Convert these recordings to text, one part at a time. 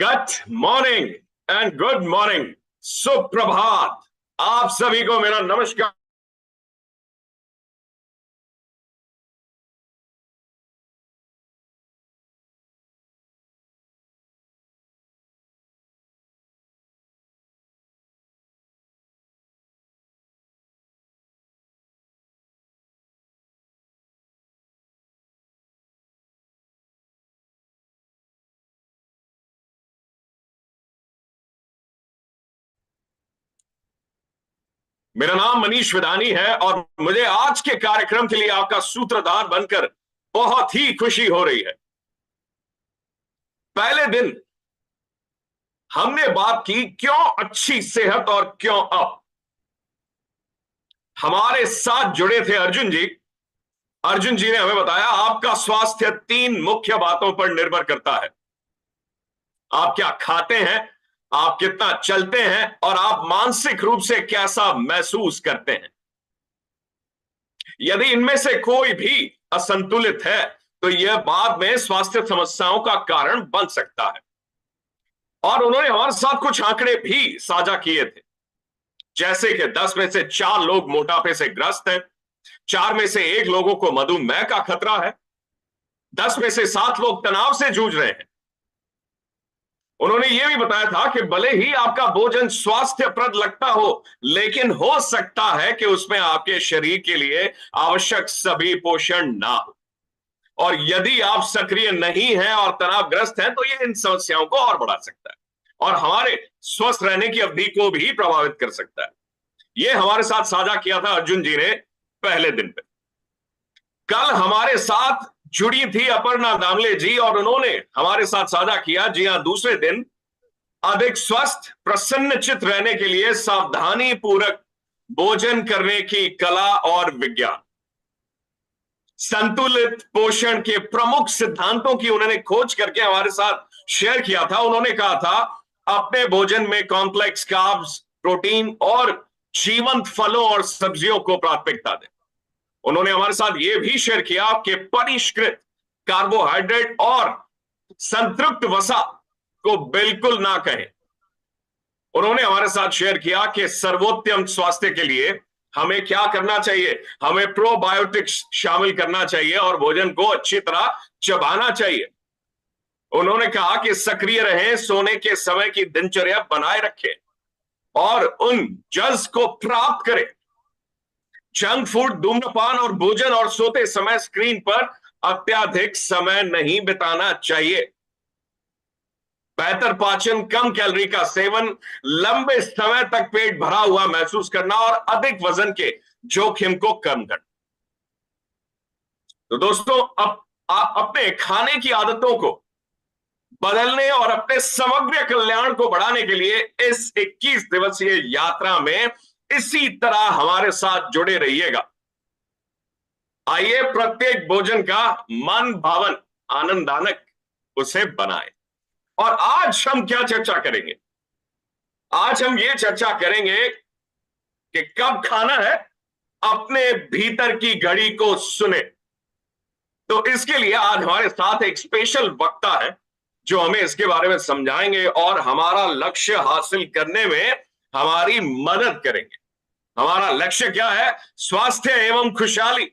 Good morning and good morning. सुप्रभात। आप सभी को मेरा नमस्कार। मेरा नाम मनीष विधानी है और मुझे आज के कार्यक्रम के लिए आपका सूत्रधार बनकर बहुत ही खुशी हो रही है। पहले दिन हमने बात की क्यों अच्छी सेहत और क्यों अब। हमारे साथ जुड़े थे अर्जुन जी। अर्जुन जी ने हमें बताया आपका स्वास्थ्य तीन मुख्य बातों पर निर्भर करता है। आप क्या खाते हैं, आप कितना चलते हैं और आप मानसिक रूप से कैसा महसूस करते हैं। यदि इनमें से कोई भी असंतुलित है तो यह बाद में स्वास्थ्य समस्याओं का कारण बन सकता है। और उन्होंने हमारे साथ कुछ आंकड़े भी साझा किए थे, जैसे कि 10 में से 4 लोग मोटापे से ग्रस्त हैं, 4 में से 1 लोगों को मधुमेह का खतरा है, 10 में से 7 लोग तनाव से जूझ रहे हैं। उन्होंने यह भी बताया था कि भले ही आपका भोजन स्वास्थ्यप्रद लगता हो, लेकिन हो सकता है कि उसमें आपके शरीर के लिए आवश्यक सभी पोषण ना हो। और यदि आप सक्रिय नहीं हैं और तनावग्रस्त हैं तो यह इन समस्याओं को और बढ़ा सकता है और हमारे स्वस्थ रहने की अवधि को भी प्रभावित कर सकता है। यह हमारे साथ साझा किया था अर्जुन जी ने पहले दिन पे। कल हमारे साथ जुड़ी थी अपर्णा दामले जी और उन्होंने हमारे साथ साझा किया, जी हां, दूसरे दिन अधिक स्वस्थ प्रसन्नचित रहने के लिए सावधानी पूर्वक भोजन करने की कला और विज्ञान। संतुलित पोषण के प्रमुख सिद्धांतों की उन्होंने खोज करके हमारे साथ शेयर किया था। उन्होंने कहा था अपने भोजन में कॉम्प्लेक्स कार्ब्स, प्रोटीन और जीवंत फलों और सब्जियों को प्राथमिकता दें। उन्होंने हमारे साथ यह भी शेयर किया कि परिष्कृत कार्बोहाइड्रेट और संतृप्त वसा को बिल्कुल ना कहें। उन्होंने हमारे साथ शेयर किया कि सर्वोत्तम स्वास्थ्य के लिए हमें क्या करना चाहिए। हमें प्रोबायोटिक्स शामिल करना चाहिए और भोजन को अच्छी तरह चबाना चाहिए। उन्होंने कहा कि सक्रिय रहें, सोने के समय की दिनचर्या बनाए रखें और उन जज को प्राप्त करें। जंक फूड, धूम्रपान और भोजन और सोते समय स्क्रीन पर अत्यधिक समय नहीं बिताना चाहिए। बेहतर पाचन, कम कैलोरी का सेवन, लंबे समय तक पेट भरा हुआ महसूस करना और अधिक वजन के जोखिम को कम करना। तो दोस्तों, अब आप अपने खाने की आदतों को बदलने और अपने समग्र कल्याण को बढ़ाने के लिए इस 21 दिवसीय यात्रा में इसी तरह हमारे साथ जुड़े रहिएगा। आइए प्रत्येक भोजन का मन भावन आनंदानक उसे बनाएं। और आज हम क्या चर्चा करेंगे? आज हम ये चर्चा करेंगे कि कब खाना है, अपने भीतर की घड़ी को सुने। तो इसके लिए आज हमारे साथ एक स्पेशल वक्ता है जो हमें इसके बारे में समझाएंगे और हमारा लक्ष्य हासिल करने में हमारी मदद करेंगे। हमारा लक्ष्य क्या है? स्वास्थ्य एवं खुशहाली।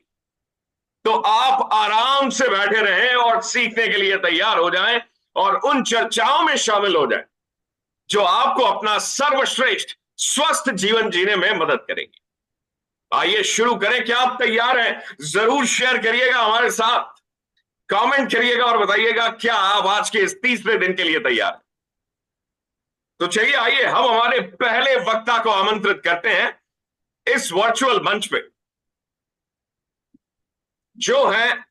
तो आप आराम से बैठे रहें और सीखने के लिए तैयार हो जाएं और उन चर्चाओं में शामिल हो जाएं जो आपको अपना सर्वश्रेष्ठ स्वस्थ जीवन जीने में मदद करेंगी। आइए शुरू करें। क्या आप तैयार हैं? जरूर शेयर करिएगा हमारे साथ, कमेंट करिएगा और बताइएगा क्या आप आज के इस तीसरे दिन के लिए तैयार हैं। तो चलिए, आइए हम हमारे पहले वक्ता को आमंत्रित करते हैं इस वर्चुअल मंच पे, जो है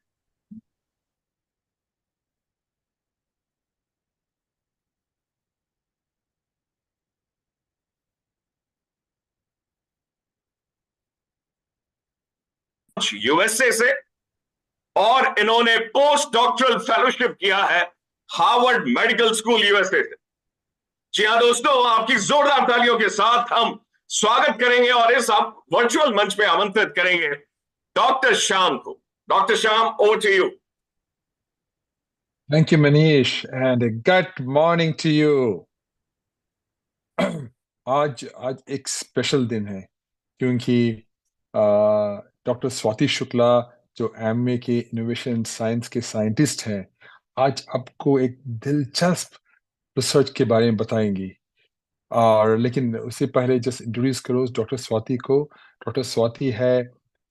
यूएसए से और इन्होंने पोस्ट डॉक्टरल फेलोशिप किया है हार्वर्ड मेडिकल स्कूल यूएसए से। जी हाँ दोस्तों, आपकी जोरदार तालियों के साथ हम स्वागत करेंगे और इस आप वर्चुअल मंच पे आमंत्रित करेंगे डॉक्टर श्याम को। Doctor Shyam, over to you. Thank you, Manish, and a good morning to you. आज आज एक स्पेशल दिन है क्योंकि डॉक्टर स्वाति शुक्ला जो एमए के इनोवेशन साइंस के साइंटिस्ट हैं आज आपको एक दिलचस्प रिसर्च के बारे में बताएंगी। और लेकिन उससे पहले जस्ट इंट्रोड्यूस करो डॉक्टर स्वाति को। डॉक्टर स्वाति है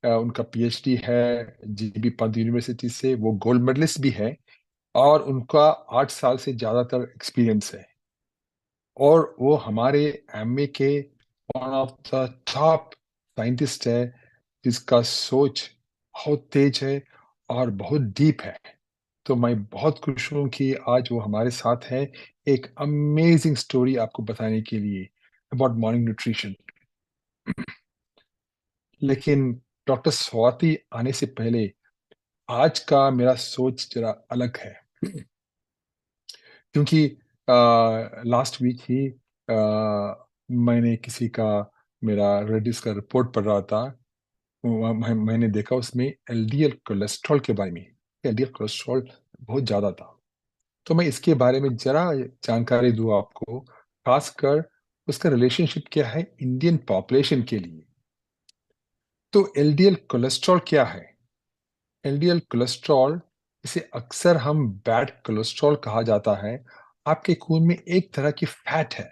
उनका पीएचडी है जीबी पंत यूनिवर्सिटी से। वो गोल्ड मेडलिस्ट भी है और उनका 8 साल से ज्यादातर एक्सपीरियंस है। और वो हमारे एमए के one of the top scientist है जिसका सोच बहुत तेज है और बहुत डीप है। तो मैं बहुत खुश हूँ कि आज वो हमारे साथ है एक अमेजिंग स्टोरी आपको बताने के लिए अबाउट मॉर्निंग न्यूट्रिशन। लेकिन डॉक्टर स्वाति आने से पहले आज का मेरा सोच जरा अलग है क्योंकि लास्ट वीक ही मैंने किसी का मेरा रेडिस का रिपोर्ट पढ़ रहा था। मैंने देखा उसमें एलडीएल कोलेस्ट्रॉल के बारे में। एलडीएल कोलेस्ट्रॉल बहुत ज्यादा था। तो मैं इसके बारे में जरा जानकारी दूं आपको, खासकर उसका रिलेशनशिप क्या है इंडियन पॉपुलेशन के लिए। तो एलडीएल कोलेस्ट्रॉल क्या है? एलडीएल कोलेस्ट्रॉल, इसे अक्सर हम बैड कोलेस्ट्रॉल कहा जाता है। आपके खून में एक तरह की फैट है।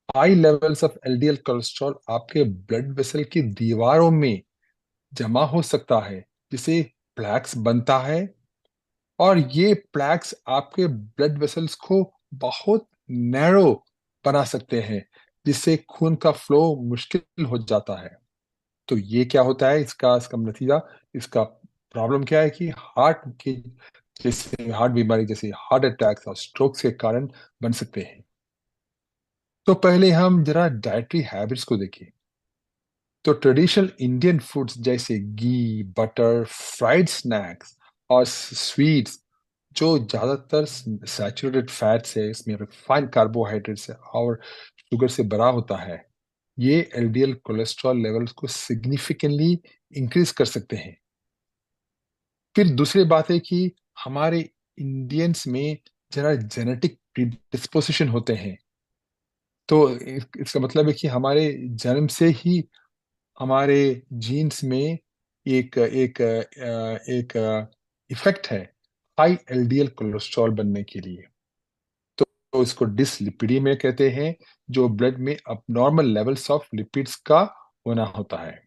High levels of LDL cholesterol आपके ब्लड वेसल की दीवारों में जमा हो सकता है, जिसे प्लैक्स बनता है। और ये प्लैक्स आपके ब्लड वेसल्स को बहुत नैरो बना सकते हैं, जिससे खून का फ्लो मुश्किल हो जाता है। तो ये क्या होता है, इसका इसका नतीजा, इसका प्रॉब्लम क्या है कि हार्ट की जैसे हार्ट बीमारी जैसे हार्ट अटैक्स और स्ट्रोक्स के कारण बन सकते हैं। तो पहले हम जरा डाइटरी हैबिट्स को देखें। तो ट्रेडिशनल इंडियन फूड्स जैसे घी, बटर, फ्राइड स्नैक्स और स्वीट्स जो ज्यादातर सैचुरेटेड फैट से, इसमें रिफाइंड कार्बोहाइड्रेट से और शुगर से भरा होता है, ये एलडीएल कोलेस्ट्रॉल लेवल्स को सिग्निफिकेंटली इंक्रीज कर सकते हैं। फिर दूसरी बात है कि हमारे इंडियंस में जरा जेनेटिक प्रीडिस्पोजिशन होते हैं। तो इसका मतलब है कि हमारे जन्म से ही हमारे जीन्स में एक इफेक्ट है हाई एलडीएल कोलेस्ट्रॉल बनने के लिए। तो इसको डिसलिपिडीमिया कहते हैं, जो ब्लड में अबनॉर्मल लेवल्स ऑफ लिपिड्स का होना होता है।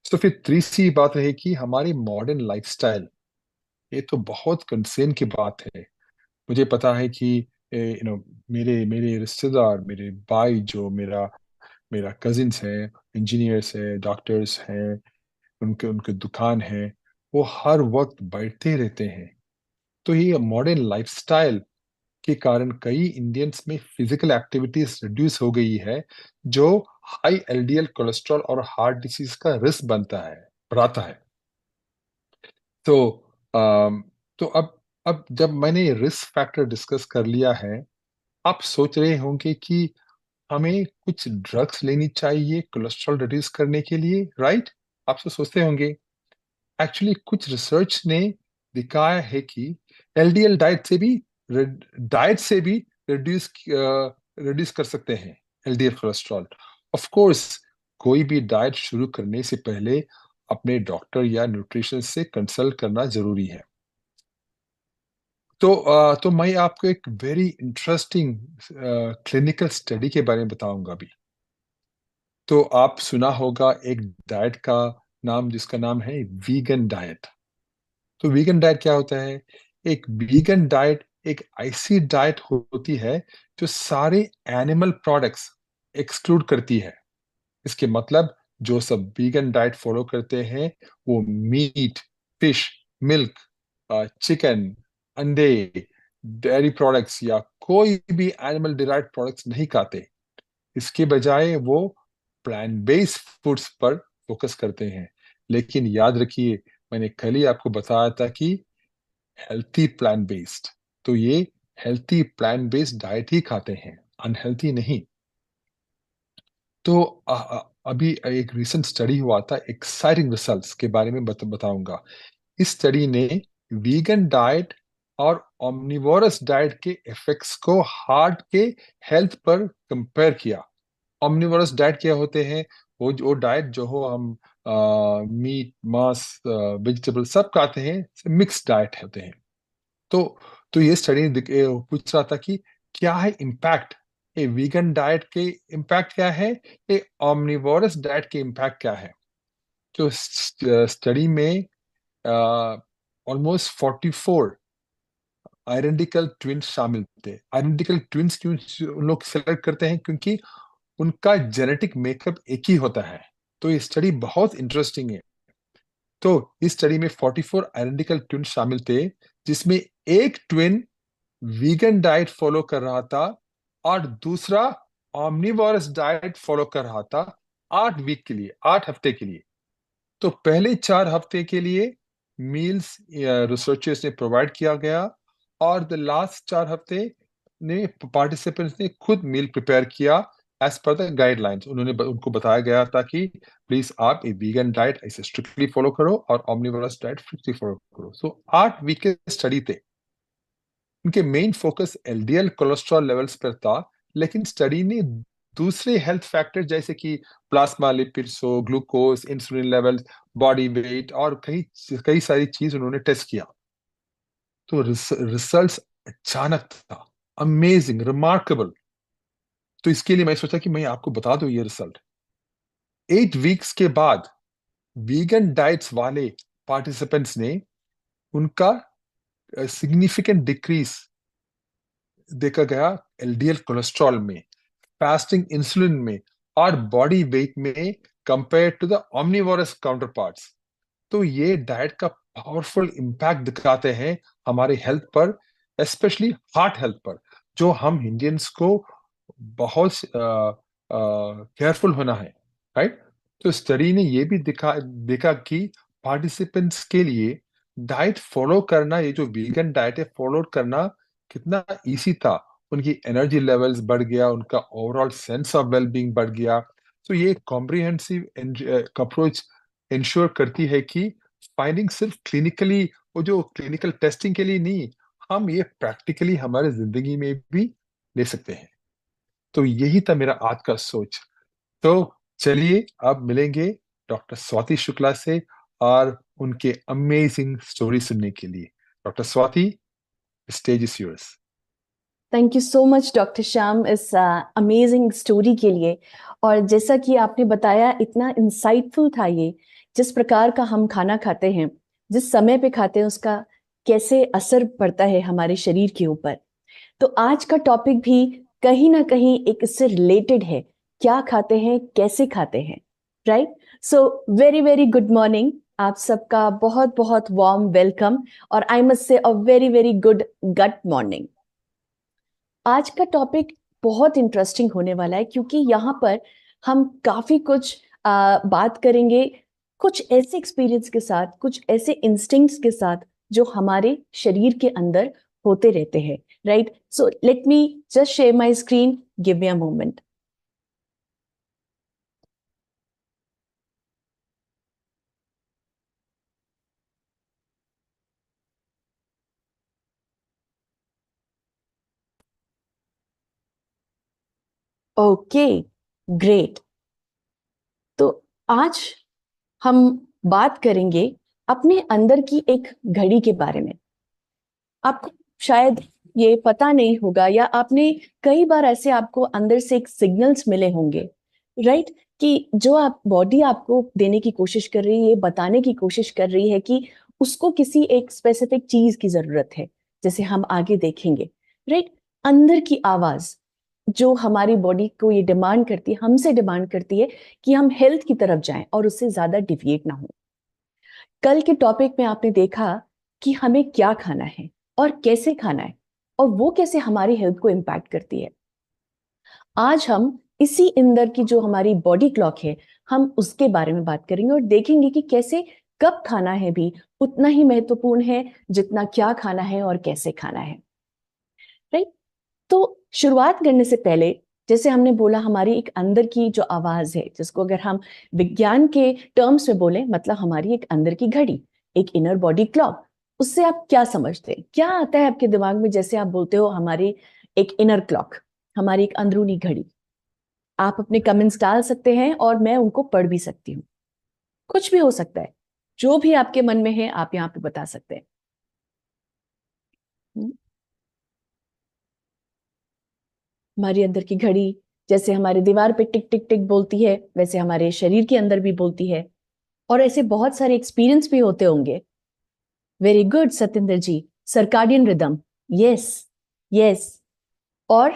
तो फिर तीसरी बात रही कि हमारी मॉडर्न लाइफस्टाइल, ये तो बहुत कंसर्न की बात है। मुझे पता है कि मेरे मेरे रिश्तेदार, मेरे भाई, जो मेरा मेरा कजिन्स हैं, इंजीनियर्स हैं, डॉक्टर्स हैं, उनके उनके दुकान है, वो हर वक्त बैठते रहते हैं। तो ये मॉडर्न लाइफस्टाइल के कारण कई इंडियंस में फिजिकल एक्टिविटीज रिड्यूस हो गई है, जो हाई एलडीएल कोलेस्ट्रॉल और हार्ट डिसीज का रिस्क बनता है, बढ़ाता है। तो अम, तो अब जब मैंने रिस्क फैक्टर डिस्कस कर लिया है, आप सोच रहे होंगे कि हमें कुछ ड्रग्स लेनी चाहिए कोलेस्ट्रॉल रिड्यूस करने के लिए, राइट? आप तो सोचते होंगे। एक्चुअली कुछ रिसर्च ने दिखाया है कि एलडीएल डाइट से भी रिड्यूस रिड्यूस कर सकते हैं एलडीएल कोलेस्ट्रॉल। ऑफ कोर्स, कोई भी डाइट शुरू करने से पहले अपने डॉक्टर या न्यूट्रिशन से कंसल्ट करना जरूरी है। तो मैं आपको एक वेरी इंटरेस्टिंग क्लिनिकल स्टडी के बारे में बताऊंगा अभी। तो आप सुना होगा एक डाइट का नाम, जिसका नाम है वीगन डाइट। तो वीगन डाइट क्या होता है? एक वीगन डाइट एक ऐसी डाइट होती है जो सारे एनिमल प्रोडक्ट्स एक्सक्लूड करती है। इसके मतलब जो सब वीगन डाइट फॉलो करते हैं वो मीट, फिश, मिल्क, चिकन, अंडे, डेयरी प्रोडक्ट्स या कोई भी एनिमल डिराइव्ड प्रोडक्ट्स नहीं खाते। इसके बजाय वो प्लांट बेस्ड फूड्स पर फोकस करते हैं। लेकिन याद रखिए, मैंने कल ही आपको बताया था कि हेल्थी प्लांट बेस्ड, तो ये हेल्थी प्लांट बेस्ड डाइट ही खाते हैं, अनहेल्थी नहीं। तो अभी एक रिसेंट स्टडी हुआ था, एक्साइटिंग रिजल्ट्स के बारे में बताऊंगा। इस स्टडी ने वीगन डाइट और omnivorous डाइट के इफेक्ट्स को हार्ट के हेल्थ पर कंपेयर किया। omnivorous डाइट क्या होते हैं? वो डाइट जो हो हम मीट, मांस, वेजिटेबल सब खाते हैं, मिक्स डाइट होते हैं। तो ये स्टडी पूछ रहा था कि क्या है इम्पैक्ट, ए वीगन डाइट के इम्पैक्ट क्या है, ए omnivorous डाइट के इम्पैक्ट क्या है। तो स्टडी में ऑलमोस्ट 44 आइडेंटिकल ट्विंस शामिल थे। आइडेंटिकल ट्विंस क्यों उन लोग सेलेक्ट करते हैं? क्योंकि उनका जेनेटिक मेकअप एक ही होता है। तो ये स्टडी बहुत इंटरेस्टिंग है। तो इस स्टडी में 44 आइडेंटिकल ट्विन शामिल थे, जिसमें एक ट्विन वीगन डाइट फॉलो कर रहा था और दूसरा ऑमनिवोरस डाइट फॉलो कर रहा था 8 वीक के लिए, 8 हफ्ते के लिए। तो पहले 4 हफ्ते के लिए मील्स रिसर्चर्स ने प्रोवाइड किया गया, और द लास्ट 4 हफ्ते ने पार्टिसिपेंट्स ने खुद मील प्रिपेयर किया एज पर द गाइडलाइंस। उनको बताया गया था कि प्लीज आप एक वीगन डाइट ऐसे स्ट्रिक्टली फॉलो करो और ऑमनिवोरस डाइट स्ट्रिक्टली फॉलो करो। सो 8 वीक के स्टडी थे। उनके main focus LDL cholesterol levels पर था, लेकिन स्टडी ने दूसरे हेल्थ फैक्टर जैसे कि plasma lipids, glucose, insulin level, body weight और कई कई सारी चीज उन्होंने टेस्ट किया। तो रिजल्ट्स अचानक था, अमेजिंग, रिमार्केबल। तो इसके लिए मैं सोचा कि मैं आपको बता दूं ये रिजल्ट। 8 वीक्स के बाद वीगन डाइट्स वाले पार्टिसिपेंट्स ने उनका सिग्निफिकेंट डिक्रीज देखा गया एलडीएल कोलेस्ट्रॉल में, फास्टिंग इंसुलिन में और बॉडी वेट में compare to the omnivorous counterparts. तो ये डाइट का पावरफुल इम्पैक्ट दिखाते हैं हमारे हेल्थ पर, स्पेशली हार्ट हेल्थ पर, जो हम इंडियंस को बहुत केयरफुल होना है, राइट। तो स्टडी ने ये भी देखा कि पार्टिसिपेंट्स के लिए डाइट फॉलो करना, ये जो वीगन डाइट है फॉलो करना कितना इजी था। उनकी एनर्जी लेवल्स बढ़ गया, उनका ओवरऑल सेंस ऑफ वेलबींग बढ़ गया। तो ये कॉम्प्रिहेंसिव अप्रोच इंश्योर करती है कि फाइंडिंग सिर्फ क्लिनिकली, वो जो क्लिनिकल टेस्टिंग के लिए नहीं, हम ये प्रैक्टिकली हमारे जिंदगी में भी ले सकते हैं। तो यही था मेरा आज का सोच। तो चलिए अब मिलेंगे डॉक्टर स्वाति शुक्ला से और उनके अमेजिंग स्टोरी सुनने के लिए। Doctor Swati, stage is yours. Thank you so much doctor Shyam इस अमेजिंग स्टोरी के लिए। और जैसा कि आपने बताया, इतना इंसाइटफुल था ये। जिस प्रकार का हम खाना खाते हैं, जिस समय पे खाते हैं, उसका कैसे असर पड़ता है हमारे शरीर के ऊपर। तो आज का टॉपिक भी कहीं ना कहीं एक इससे रिलेटेड है, क्या खाते हैं, कैसे खाते हैं, right. So very very good morning, आप सबका बहुत बहुत वार्म वेलकम, और I must say a very very good gut morning. आज का टॉपिक बहुत इंटरेस्टिंग होने वाला है, क्योंकि यहाँ पर हम काफी कुछ बात करेंगे, कुछ ऐसे एक्सपीरियंस के साथ, कुछ ऐसे इंस्टिंक्ट्स के साथ जो हमारे शरीर के अंदर होते रहते हैं, right. So let me just share my screen, give me a moment. Okay, great. तो आज हम बात करेंगे अपने अंदर की एक घड़ी के बारे में। आपको शायद ये पता नहीं होगा, या आपने कई बार ऐसे आपको अंदर से एक सिग्नल्स मिले होंगे, राइट, कि जो आप बॉडी आपको देने की कोशिश कर रही है, बताने की कोशिश कर रही है कि उसको किसी एक स्पेसिफिक चीज की जरूरत है, जैसे हम आगे देखेंगे, राइट। अंदर की आवाज जो हमारी बॉडी को ये डिमांड करती है, हमसे डिमांड करती है कि हम हेल्थ की तरफ जाएं और उससे ज्यादा डिविएट ना हो। कल के टॉपिक में आपने देखा कि हमें क्या खाना है और कैसे खाना है, और वो कैसे हमारी हेल्थ को इम्पैक्ट करती है। आज हम इसी अंदर की जो हमारी बॉडी क्लॉक है, हम उसके बारे में बात करेंगे और देखेंगे कि कैसे कब खाना है भी उतना ही महत्वपूर्ण है जितना क्या खाना है और कैसे खाना है, राइट। तो शुरुआत करने से पहले, जैसे हमने बोला, हमारी एक अंदर की जो आवाज है, जिसको अगर हम विज्ञान के टर्म्स में बोले, मतलब हमारी एक अंदर की घड़ी, एक इनर बॉडी क्लॉक, उससे आप क्या समझते हैं? क्या आता है आपके दिमाग में? जैसे आप बोलते हो हमारी एक इनर क्लॉक, हमारी एक अंदरूनी घड़ी। आप अपने कमेंट्स डाल सकते हैं और मैं उनको पढ़ भी सकती हूँ। कुछ भी हो सकता है, जो भी आपके मन में है आप यहाँ पे बता सकते हैं। हमारी अंदर की घड़ी जैसे हमारी दीवार पे टिक टिक टिक बोलती है, वैसे हमारे शरीर के अंदर भी बोलती है। और ऐसे बहुत सारे एक्सपीरियंस भी होते होंगे। Very good Satyendra ji, circadian rhythm, yes yes. और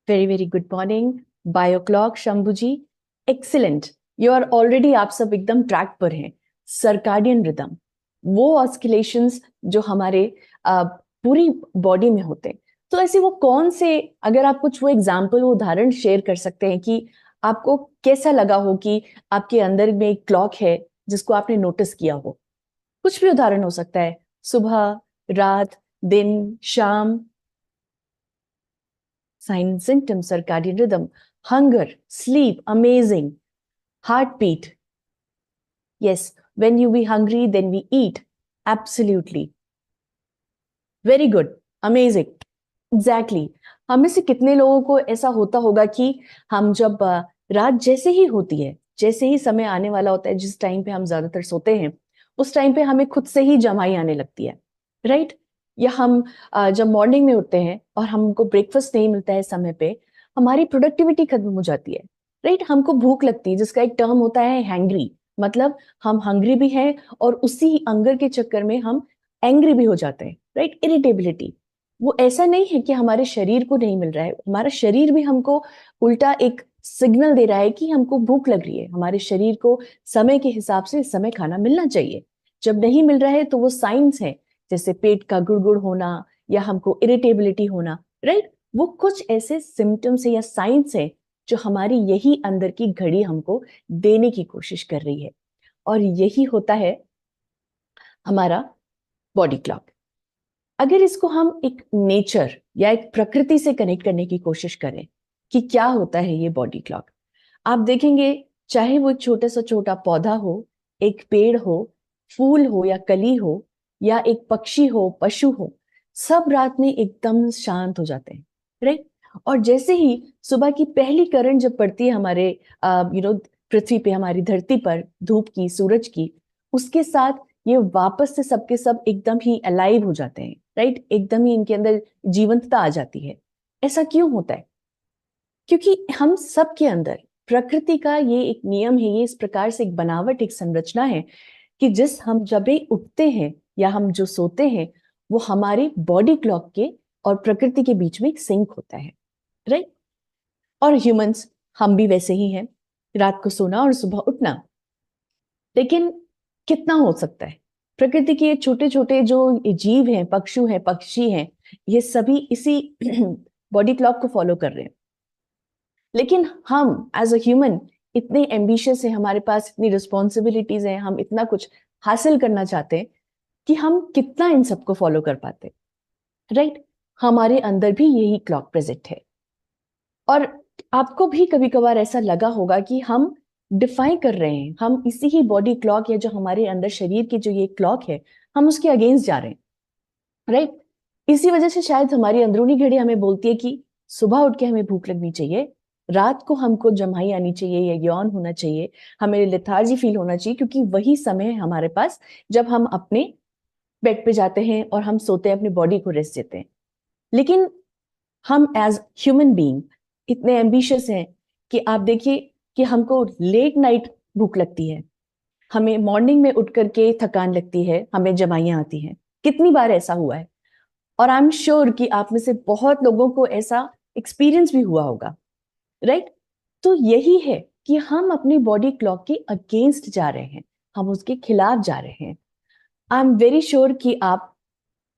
very very good morning bio clock Shambhu ji, excellent. You are already, आप सब एकदम ट्रैक पर हैं। सर्काडियन रिदम, वो ऑस्किलेशंस जो हमारे पूरी बॉडी में होते हैं। तो ऐसे वो कौन से, अगर आप कुछ वो एग्जाम्पल, वो उदाहरण शेयर कर सकते हैं कि आपको कैसा लगा हो कि आपके अंदर में एक क्लॉक है जिसको आपने नोटिस किया हो। कुछ भी उदाहरण हो सकता है, सुबह, रात, दिन, शाम। Sign and symptoms, circadian rhythm, hunger, sleep, amazing, heartbeat. Yes, when you be hungry, then we eat. Absolutely. Very good. Amazing. Exactly. हम में से कितने लोगों को ऐसा होता होगा कि हम जब रात जैसे ही होती है, जैसे ही समय आने वाला होता है, जिस टाइम पे हम ज्यादातर सोते हैं, उस टाइम पे हमें खुद से ही जमाई आने लगती है, राइट? या हम जब मॉर्निंग में उठते हैं और हमको ब्रेकफास्ट नहीं मिलता है समय पे, हमारी प्रोडक्टिविटी खत्म हो जाती है, राइट? हमको भूख लगती है, जिसका एक टर्म होता है हैंग्री। मतलब हम हंग्री भी हैं और उसी हंगर के चक्कर में हम एंग्री भी हो जाते हैं, राइट? इरिटेबिलिटी। वो ऐसा नहीं है कि हमारे शरीर को नहीं मिल रहा है, हमारा शरीर भी हमको उल्टा एक सिग्नल दे रहा है कि हमको भूख लग रही है। हमारे शरीर को समय के हिसाब से इस समय खाना मिलना चाहिए। जब नहीं मिल रहा है तो वो साइंस है, जैसे पेट का गुड़गुड़ होना या हमको इरिटेबिलिटी होना, राइट? वो कुछ ऐसे सिम्टम्स है या साइंस है जो हमारी यही अंदर की घड़ी हमको देने की कोशिश कर रही है। और यही होता है हमारा बॉडी क्लॉक। अगर इसको हम एक नेचर या एक प्रकृति से कनेक्ट करने की कोशिश करें कि क्या होता है ये बॉडी क्लॉक, आप देखेंगे चाहे वो एक छोटा सा छोटा पौधा हो, एक पेड़ हो, फूल हो या कली हो, या एक पक्षी हो, पशु हो, सब रात में एकदम शांत हो जाते हैं, राइट? और जैसे ही सुबह की पहली किरण जब पड़ती है हमारे पृथ्वी पे, हमारी धरती पर, धूप की, सूरज की, उसके साथ ये वापस से सबके सब एकदम ही अलाइव हो जाते हैं, राइट? एकदम ही इनके अंदर जीवंतता आ जाती है। ऐसा क्यों होता है? क्योंकि हम सब के अंदर प्रकृति का ये एक नियम है, ये इस प्रकार से एक बनावट, एक संरचना है कि हम जब भी उठते हैं या हम जो सोते हैं, वो हमारी बॉडी क्लॉक के और प्रकृति के बीच में एक सिंक होता है, राइट? और ह्यूमंस, हम भी वैसे ही हैं, रात को सोना और सुबह उठना। लेकिन कितना हो सकता है? प्रकृति के छोटे छोटे जो जीव हैं, पक्षु हैं, पक्षी हैं, ये सभी इसी बॉडी क्लॉक को फॉलो कर रहे हैं। लेकिन हम एज अ ह्यूमन इतने एम्बिशियस हैं, हमारे पास इतनी रिस्पॉन्सिबिलिटीज हैं, हम इतना कुछ हासिल करना चाहते हैं कि हम कितना इन सबको फॉलो कर पाते, राइट? हमारे अंदर भी यही क्लॉक प्रेजेंट है। और आपको भी कभी कभार ऐसा लगा होगा कि हम डिफाइन कर रहे हैं, हम इसी ही बॉडी क्लॉक या जो हमारे अंदर शरीर की जो ये क्लॉक है, हम उसके अगेंस्ट जा रहे हैं, राइट? इसी वजह से शायद हमारी अंदरूनी घड़ी हमें बोलती है कि सुबह उठ के हमें भूख लगनी चाहिए, रात को हमको जम्हाई आनी चाहिए या यौन होना चाहिए, हमें लेथार्जी फील होना चाहिए, क्योंकि वही समय है हमारे पास जब हम अपने बेड पे जाते हैं और हम सोते हैं, अपनी बॉडी को रेस्ट देते हैं। लेकिन हम एज ह्यूमन बीइंग इतने एम्बिशियस हैं कि आप देखिए कि हमको लेट नाइट भूख लगती है, हमें मॉर्निंग में उठ करके थकान लगती है, हमें जमाइयां आती हैं। कितनी बार ऐसा हुआ है? और आई एम श्योर कि आप में से बहुत लोगों को ऐसा एक्सपीरियंस भी हुआ होगा, राइट? तो यही है कि हम अपनी बॉडी क्लॉक के अगेंस्ट जा रहे हैं, हम उसके खिलाफ जा रहे हैं। आई एम वेरी श्योर कि आप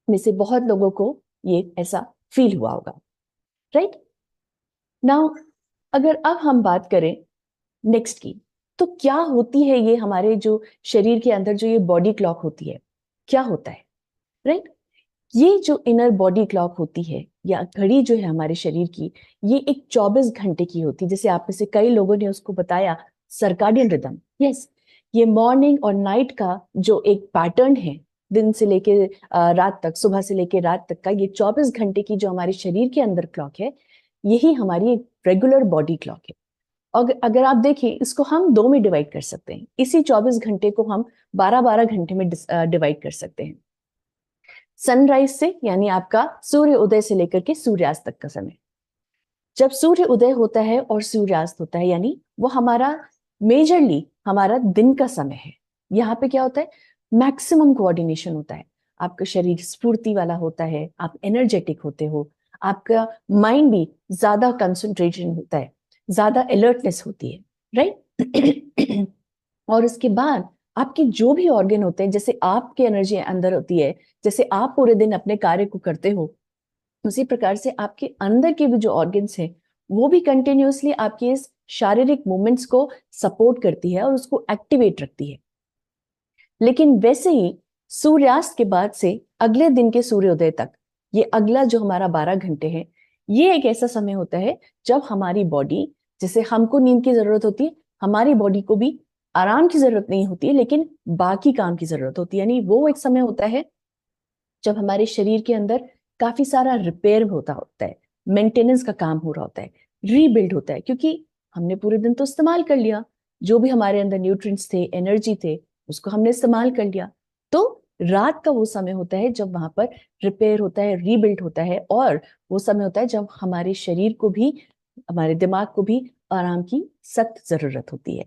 में से बहुत लोगों को ये ऐसा फील हुआ होगा, राइट? नाउ अगर अब हम बात करें नेक्स्ट की, तो क्या होती है ये हमारे जो शरीर के अंदर जो ये बॉडी क्लॉक होती है, क्या होता है, राइट? ये जो इनर बॉडी क्लॉक होती है या घड़ी जो है हमारे शरीर की, ये एक 24 घंटे की होती है, जैसे आप में से कई लोगों ने उसको बताया सर्काडियन रिदम, यस, ये मॉर्निंग और नाइट का जो एक पैटर्न है, दिन से लेके रात तक, सुबह से लेके रात तक का, ये 24 घंटे की जो हमारे शरीर के अंदर क्लॉक है, यही हमारी एक रेगुलर बॉडी क्लॉक है। और अगर आप देखिए, इसको हम दो में डिवाइड कर सकते हैं। इसी 24 घंटे को हम 12-12 घंटे में डिवाइड कर सकते हैं। सनराइज से, यानी आपका सूर्य उदय से लेकर के सूर्यास्त तक का समय। जब सूर्य उदय होता है और सूर्यास्त होता है, यानी वो हमारा मेजरली हमारा दिन का समय है। यहाँ पे क्या होता है, मैक्सिमम कोऑर्डिनेशन होता है। आपका शरीर स्फूर्ति वाला होता है, आप एनर्जेटिक होते हो, आपका माइंड भी ज्यादा कंसंट्रेशन होता है, ज्यादा अलर्टनेस होती है, राइट। और उसके बाद आपके जो भी ऑर्गन होते हैं, जैसे आपकी एनर्जी अंदर होती है, जैसे आप पूरे दिन अपने कार्य को करते हो, उसी प्रकार से आपके अंदर के भी जो ऑर्गन्स हैं, वो भी कंटिन्यूअसली आपके इस शारीरिक मूवमेंट्स को सपोर्ट करती है और उसको एक्टिवेट रखती है। लेकिन वैसे ही सूर्यास्त के बाद से अगले दिन के सूर्योदय तक, ये अगला जो हमारा 12 घंटे है, ये एक ऐसा समय होता है जब हमारी बॉडी, जैसे हमको नींद की जरूरत होती है, हमारी बॉडी को भी आराम की जरूरत नहीं होती है, लेकिन बाकी काम की जरूरत होती है। यानी वो एक समय होता है जब हमारे शरीर के अंदर काफी सारा रिपेयर होता है, मेंटेनेंस का काम हो रहा होता है, रीबिल्ड होता है, क्योंकि हमने पूरे दिन तो इस्तेमाल कर लिया, जो भी हमारे अंदर न्यूट्रिएंट्स थे, एनर्जी थे, उसको हमने इस्तेमाल कर लिया। तो रात का वो समय होता है जब वहां पर रिपेयर होता है, रीबिल्ड होता है, और वो समय होता है जब हमारे शरीर को भी, हमारे दिमाग को भी आराम की सख्त जरूरत होती है,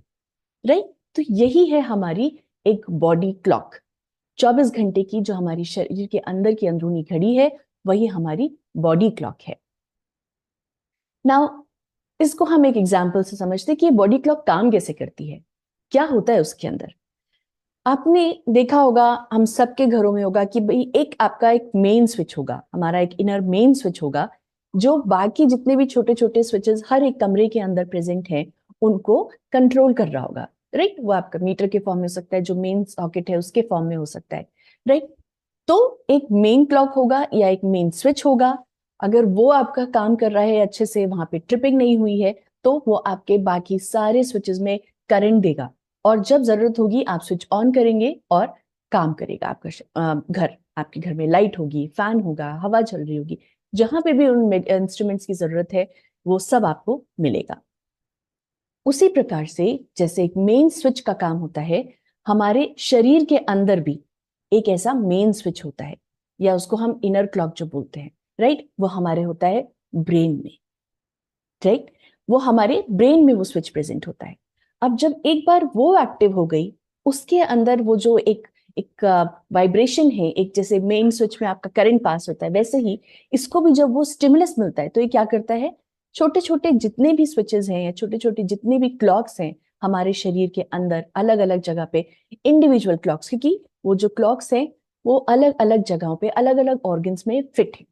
राइट। तो यही है हमारी एक बॉडी क्लॉक। 24 घंटे की जो हमारी शरीर के अंदर की अंदरूनी घड़ी है, वही हमारी बॉडी क्लॉक है। नाउ इसको हम एक एग्जांपल से समझते हैं कि बॉडी क्लॉक काम कैसे करती है, क्या होता है उसके अंदर। आपने देखा होगा, हम सबके घरों में होगा कि भाई एक आपका एक मेन स्विच होगा, हमारा एक इनर मेन स्विच होगा, जो बाकी जितने भी छोटे छोटे स्विचेस हर एक कमरे के अंदर प्रेजेंट हैं, उनको कंट्रोल कर रहा होगा, राइट। वो आपका मीटर के फॉर्म में हो सकता है, जो मेन सॉकेट है उसके फॉर्म में हो सकता है, राइट। तो एक मेन क्लॉक होगा या एक मेन स्विच होगा। अगर वो आपका काम कर रहा है अच्छे से, वहां पे ट्रिपिंग नहीं हुई है, तो वो आपके बाकी सारे स्विचेस में करंट देगा, और जब जरूरत होगी आप स्विच ऑन करेंगे और काम करेगा आपका घर। आपके घर में लाइट होगी, फैन होगा, हवा चल रही होगी, जहां पे भी उन इंस्ट्रूमेंट्स की जरूरत है, वो सब आपको मिलेगा। उसी प्रकार से जैसे एक मेन स्विच का काम होता है, हमारे शरीर के अंदर भी एक ऐसा मेन स्विच होता है, या उसको हम इनर क्लॉक जो बोलते हैं, राइट। वो हमारे होता है ब्रेन में, राइट। वो हमारे ब्रेन में वो स्विच प्रेजेंट होता है। अब जब एक बार वो एक्टिव हो गई, उसके अंदर वो जो एक एक वाइब्रेशन है, एक जैसे मेन स्विच में आपका करंट पास होता है, वैसे ही इसको भी जब वो स्टिमुलस मिलता है, तो ये क्या करता है, छोटे छोटे जितने भी स्विचेस हैं या छोटे छोटे जितने भी क्लॉक्स हैं हमारे शरीर के अंदर, अलग अलग जगह पे इंडिविजुअल क्लॉक्स, क्योंकि वो जो क्लॉक्स हैं वो अलग अलग जगहों पे अलग अलग ऑर्गन्स में फिट है,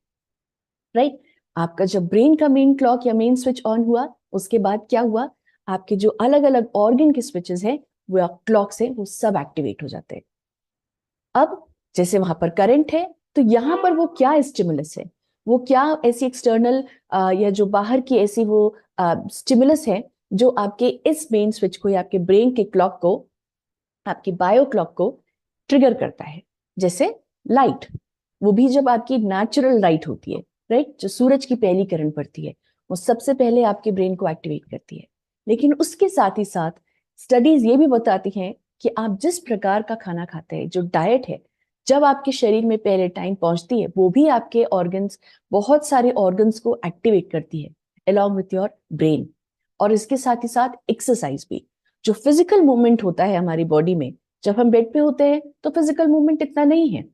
राइट। आपका जब ब्रेन का मेन क्लॉक या मेन स्विच ऑन हुआ, उसके बाद क्या हुआ, आपके जो अलग अलग ऑर्गन के स्विचेस हैं, वो क्लॉक से वो सब एक्टिवेट हो जाते हैं। अब जैसे वहां पर करंट है, तो यहां पर वो क्या स्टिमुलस है, वो क्या ऐसी एक्सटर्नल या जो बाहर की ऐसी वो स्टिमुलस है, जो आपके इस मेन स्विच को या आपके ब्रेन के क्लॉक को, आपकी बायो क्लॉक को ट्रिगर करता है। जैसे लाइट, वो भी जब आपकी नेचुरल लाइट होती है, राइट, जो सूरज की पहली किरण पड़ती है, वो सबसे पहले आपके ब्रेन को एक्टिवेट करती है। लेकिन उसके साथ ही साथ स्टडीज ये भी बताती हैं कि आप जिस प्रकार का खाना खाते हैं, जो डाइट है, जब आपके शरीर में पहले टाइम पहुंचती है, वो भी आपके ऑर्गन्स, बहुत सारे ऑर्गन्स को एक्टिवेट करती है अलॉन्ग विथ योर ब्रेन। और इसके साथ ही साथ एक्सरसाइज भी, जो फिजिकल मूवमेंट होता है हमारी बॉडी में, जब हम बेड पे होते हैं तो फिजिकल मूवमेंट इतना नहीं है,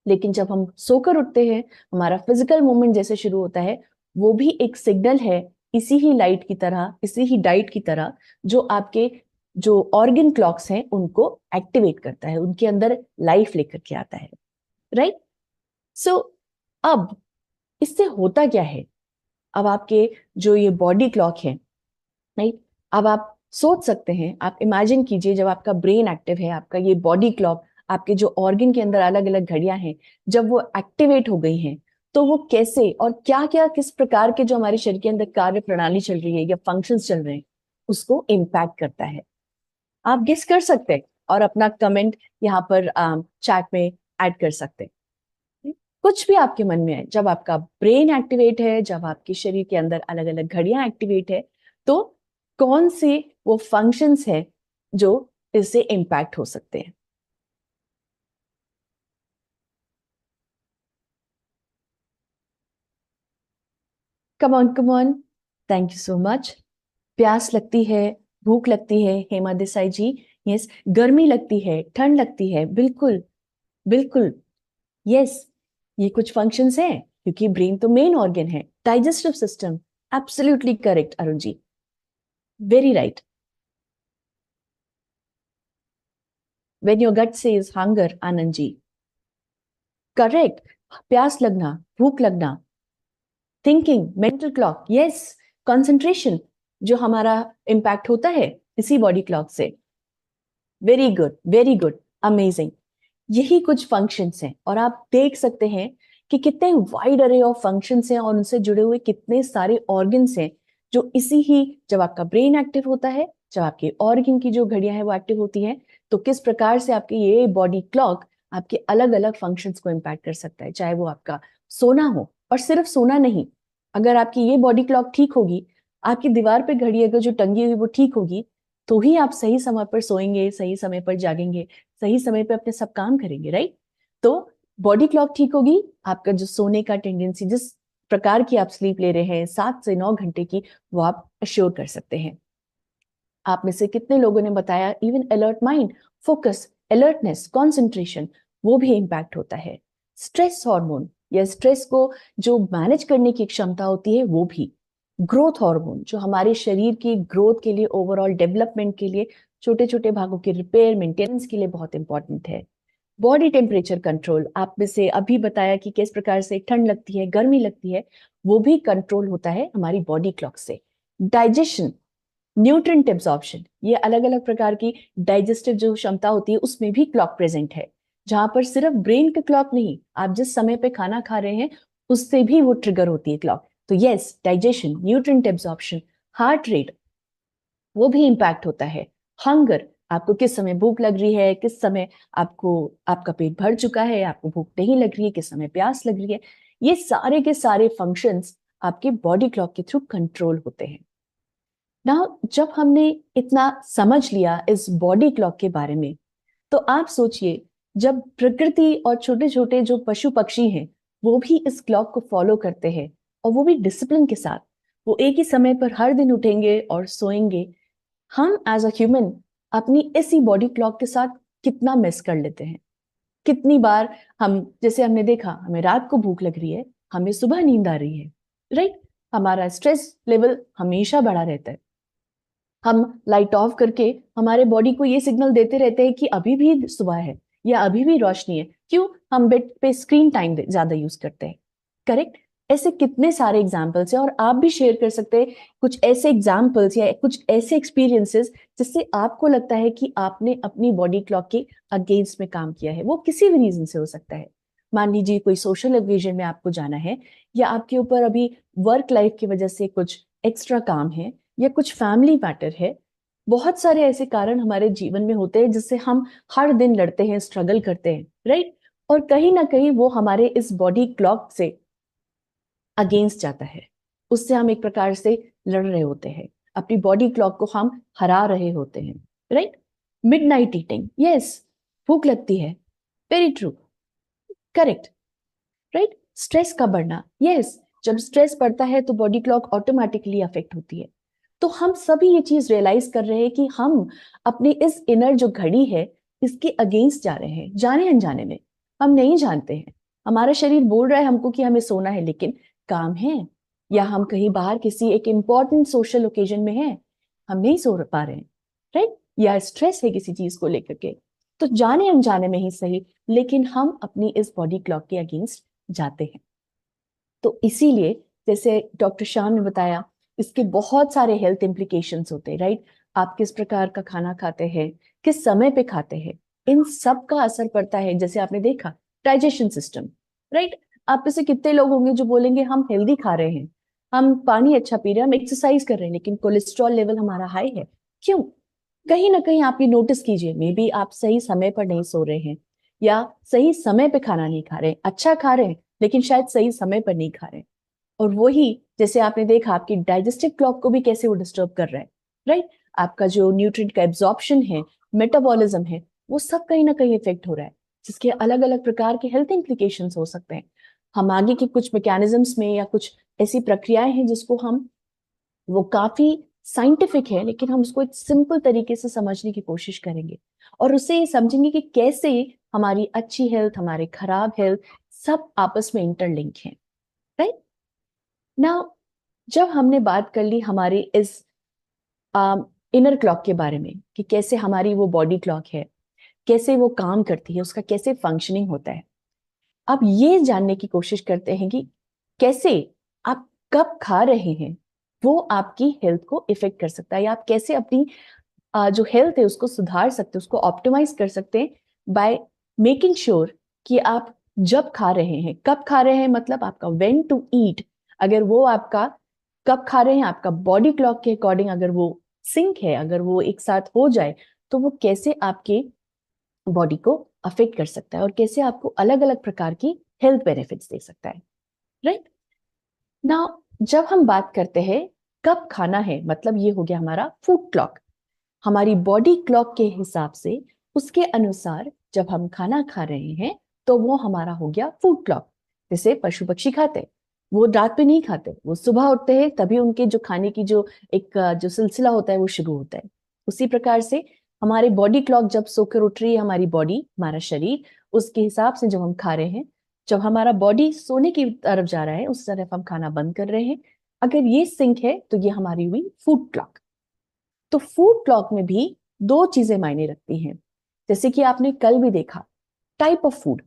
लेकिन जब हम सोकर उठते हैं, हमारा फिजिकल मूवमेंट जैसे शुरू होता है, वो भी एक सिग्नल है, इसी ही लाइट की तरह, इसी ही डाइट की तरह, जो आपके जो ऑर्गन क्लॉक्स हैं उनको एक्टिवेट करता है, उनके अंदर लाइफ लेकर के आता है, राइट। सो अब इससे होता क्या है, अब आपके जो ये बॉडी क्लॉक है, राइट, अब आप सोच सकते हैं, आप इमेजिन कीजिए, जब आपका ब्रेन एक्टिव है, आपका ये बॉडी क्लॉक, आपके जो ऑर्गन के अंदर अलग अलग घड़ियां हैं, जब वो एक्टिवेट हो गई हैं, तो वो कैसे और क्या क्या किस प्रकार के जो हमारे शरीर के अंदर कार्य प्रणाली चल रही है या फंक्शंस चल रहे हैं, उसको इम्पैक्ट करता है। आप गेस कर सकते हैं और अपना कमेंट यहाँ पर चैट में ऐड कर सकते हैं। कुछ भी आपके मन में है, जब आपका ब्रेन एक्टिवेट है, जब आपके शरीर के अंदर अलग अलग घड़ियां एक्टिवेट है, तो कौन से वो फंक्शंस है जो इससे इम्पैक्ट हो सकते हैं? Come on, thank you so much. प्यास लगती है, भूख लगती है, हेमा देसाई जी। यस, गर्मी लगती है, ठंड लगती है, बिल्कुल बिल्कुल, यस। ये कुछ फंक्शंस हैं, क्योंकि ब्रेन तो मेन ऑर्गन है। Digestive system, absolutely correct Arun ji, very right. When your gut says hunger, Anand ji, correct. प्यास लगना, भूख लगना, thinking, mental clock, yes. Concentration, जो हमारा इम्पैक्ट होता है इसी बॉडी क्लॉक से। Very good, very good, amazing. यही कुछ फंक्शंस हैं, और आप देख सकते हैं कि कितने वाइड अरे ऑफ फंक्शंस हैं और उनसे जुड़े हुए कितने सारे ऑर्गन्स हैं, जो इसी ही, जब आपका ब्रेन एक्टिव होता है, जब आपके ऑर्गन की जो घड़ियां हैं वो एक्टिव होती हैं, तो किस प्रकार से आपके ये बॉडी क्लॉक आपके अलग अलग फंक्शंस को इम्पैक्ट कर सकता है। चाहे वो आपका सोना हो, और सिर्फ सोना नहीं, अगर आपकी ये बॉडी क्लॉक ठीक होगी, आपकी दीवार पे घड़ी अगर जो टंगी हुई वो ठीक होगी, तो ही आप सही समय पर सोएंगे, सही समय पर जागेंगे, सही समय पे अपने सब काम करेंगे, राइट? तो बॉडी क्लॉक ठीक होगी, आपका जो सोने का टेंडेंसी, जिस प्रकार की आप स्लीप ले रहे हैं 7 से 9 घंटे की, वो आप अश्योर कर सकते हैं। आप में से कितने लोगों ने बताया even alert mind, focus, alertness, concentration, वो भी इंपैक्ट होता है। स्ट्रेस हार्मोन, या स्ट्रेस को जो मैनेज करने की क्षमता होती है, वो भी। ग्रोथ हार्मोन, जो हमारे शरीर की ग्रोथ के लिए, ओवरऑल डेवलपमेंट के लिए, छोटे छोटे भागों के रिपेयर मेंटेनेंस के लिए बहुत इंपॉर्टेंट है। बॉडी टेम्परेचर कंट्रोल, आप में से अभी बताया कि किस प्रकार से ठंड लगती है, गर्मी लगती है, वो भी कंट्रोल होता है हमारी बॉडी क्लॉक से। डाइजेशन, न्यूट्रिएंट एब्जॉर्प्शन, ये अलग अलग प्रकार की डाइजेस्टिव जो क्षमता होती है उसमें भी क्लॉक प्रेजेंट है, जहां पर सिर्फ ब्रेन का क्लॉक नहीं, आप जिस समय पे खाना खा रहे हैं उससे भी वो ट्रिगर होती है क्लॉक। तो yes, digestion, nutrient absorption, heart rate, वो भी इंपैक्ट होता है। हंगर, आपको किस समय भूख लग रही है, किस समय आपको, आपका पेट भर चुका है, आपको भूख नहीं लग रही है, किस समय प्यास लग रही है, ये सारे के सारे फंक्शंस आपके बॉडी क्लॉक के थ्रू कंट्रोल होते हैं ना। जब हमने इतना समझ लिया इस बॉडी क्लॉक के बारे में, तो आप सोचिए, जब प्रकृति और छोटे छोटे जो पशु पक्षी हैं वो भी इस क्लॉक को फॉलो करते हैं, और वो भी डिसिप्लिन के साथ, वो एक ही समय पर हर दिन उठेंगे और सोएंगे, हम एज अ ह्यूमन अपनी इसी बॉडी क्लॉक के साथ कितना मिस कर लेते हैं। कितनी बार हम, जैसे हमने देखा, हमें रात को भूख लग रही है, हमें सुबह नींद आ रही है, राइट? हमारा स्ट्रेस लेवल हमेशा बढ़ा रहता है, हम लाइट ऑफ करके हमारे बॉडी को ये सिग्नल देते रहते हैं कि अभी भी सुबह है या अभी भी रोशनी है। क्यों? हम बेड पे स्क्रीन टाइम ज्यादा यूज करते हैं, करेक्ट? ऐसे कितने सारे एग्जाम्पल्स हैं, और आप भी शेयर कर सकते हैं कुछ ऐसे एग्जाम्पल्स या कुछ ऐसे एक्सपीरियंसेस जिससे आपको लगता है कि आपने अपनी बॉडी क्लॉक के अगेंस्ट में काम किया है। वो किसी भी रीजन से हो सकता है। मान लीजिए कोई सोशल ओकेजन में आपको जाना है, या आपके ऊपर अभी वर्क लाइफ की वजह से कुछ एक्स्ट्रा काम है, या कुछ फैमिली मैटर है। बहुत सारे ऐसे कारण हमारे जीवन में होते हैं जिससे हम हर दिन लड़ते हैं, स्ट्रगल करते हैं, राइट? और कहीं ना कहीं वो हमारे इस बॉडी क्लॉक से अगेंस्ट जाता है, उससे हम एक प्रकार से लड़ रहे होते हैं, अपनी बॉडी क्लॉक को हम हरा रहे होते हैं, राइट? मिडनाइट ईटिंग, यस, भूख लगती है, very true, correct, right? Stress का बढ़ना, यस, जब स्ट्रेस बढ़ता है तो बॉडी क्लॉक ऑटोमेटिकली अफेक्ट होती है। तो हम सभी ये चीज रियलाइज कर रहे हैं कि हम अपनी इस इनर जो घड़ी है इसके अगेंस्ट जा रहे हैं, जाने अनजाने में, हम नहीं जानते हैं। हमारा शरीर बोल रहा है हमको कि हमें सोना है, लेकिन काम है, या हम कहीं बाहर किसी एक इंपॉर्टेंट सोशल ओकेजन में हैं, हम नहीं सो पा रहे हैं, राइट? या स्ट्रेस है किसी चीज को लेकर के, तो जाने अनजाने में ही सही, लेकिन हम अपनी इस बॉडी क्लॉक के अगेंस्ट जाते हैं। तो इसीलिए, जैसे डॉक्टर श्याम ने बताया, इसके बहुत सारे हेल्थ इम्प्लीकेशंस होते हैं, राइट? आप किस प्रकार का खाना खाते हैं, किस समय पे खाते हैं, इन सब का असर पड़ता है। जैसे आपने देखा, डाइजेशन सिस्टम, राइट? आप में से कितने लोग होंगे जो बोलेंगे हम हेल्दी खा रहे हैं, हम पानी अच्छा पी रहे हैं, हम एक्सरसाइज कर रहे हैं, लेकिन कोलेस्ट्रॉल लेवल हमारा हाई है। क्यों? कहीं ना कहीं आप ये नोटिस कीजिए, मे बी आप सही समय पर नहीं सो रहे हैं या सही समय पे खाना नहीं खा रहे हैं, अच्छा खा रहे हैं लेकिन शायद सही समय पर नहीं खा रहे हैं। और वही जैसे आपने देखा आपकी डाइजेस्टिव क्लॉक को भी कैसे वो डिस्टर्ब कर रहा है, राइट। आपका जो न्यूट्रिएंट का एब्जॉर्प्शन है, मेटाबॉलिज्म है, वो सब कहीं ना कहीं इफेक्ट हो रहा है, जिसके अलग अलग प्रकार के हेल्थ इंप्लीकेशंस हो सकते हैं। हम आगे के कुछ मैकेनिज्म्स में या कुछ ऐसी प्रक्रियाएं हैं जिसको हम, वो काफी साइंटिफिक है लेकिन हम उसको एक सिंपल तरीके से समझने की कोशिश करेंगे और उससे ये समझेंगे कि कैसे हमारी अच्छी हेल्थ, हमारे खराब हेल्थ सब आपस में इंटरलिंक हैं, राइट। नाउ जब हमने बात कर ली हमारी इस इनर क्लॉक के बारे में कि कैसे हमारी वो बॉडी क्लॉक है, कैसे वो काम करती है, उसका कैसे फंक्शनिंग होता है, अब ये जानने की कोशिश करते हैं कि कैसे आप कब खा रहे हैं वो आपकी हेल्थ को इफेक्ट कर सकता है, या आप कैसे अपनी जो हेल्थ है उसको सुधार सकते हैं, उसको ऑप्टिमाइज कर सकते हैं बाय मेकिंग श्योर कि आप जब खा रहे हैं, कब खा रहे हैं, मतलब आपका व्हेन टू ईट, अगर वो आपका कब खा रहे हैं आपका बॉडी क्लॉक के अकॉर्डिंग अगर वो सिंक है, अगर वो एक साथ हो जाए, तो वो कैसे आपके बॉडी को अफेक्ट कर सकता है और कैसे आपको अलग अलग प्रकार की हेल्थ बेनिफिट्स दे सकता है, राइट। नाउ जब हम बात करते हैं कब खाना है, मतलब ये हो गया हमारा फूड क्लॉक, हमारी बॉडी क्लॉक के हिसाब से, उसके अनुसार जब हम खाना खा रहे हैं तो वो हमारा हो गया फूड क्लॉक। जैसे पशु पक्षी खाते हैं, वो रात पे नहीं खाते, वो सुबह उठते हैं तभी उनके जो खाने की जो एक जो सिलसिला होता है वो शुरू होता है। उसी प्रकार से हमारे बॉडी क्लॉक जब सोकर उठ रही है, हमारी बॉडी, हमारा शरीर, उसके हिसाब से जब हम खा रहे हैं, जब हमारा बॉडी सोने की तरफ जा रहा है उस तरफ हम खाना बंद कर रहे हैं, अगर ये सिंक है तो ये हमारी हुई फूड क्लॉक। तो फूड क्लॉक में भी दो चीजें मायने रखती हैं, जैसे कि आपने कल भी देखा, टाइप ऑफ फूड,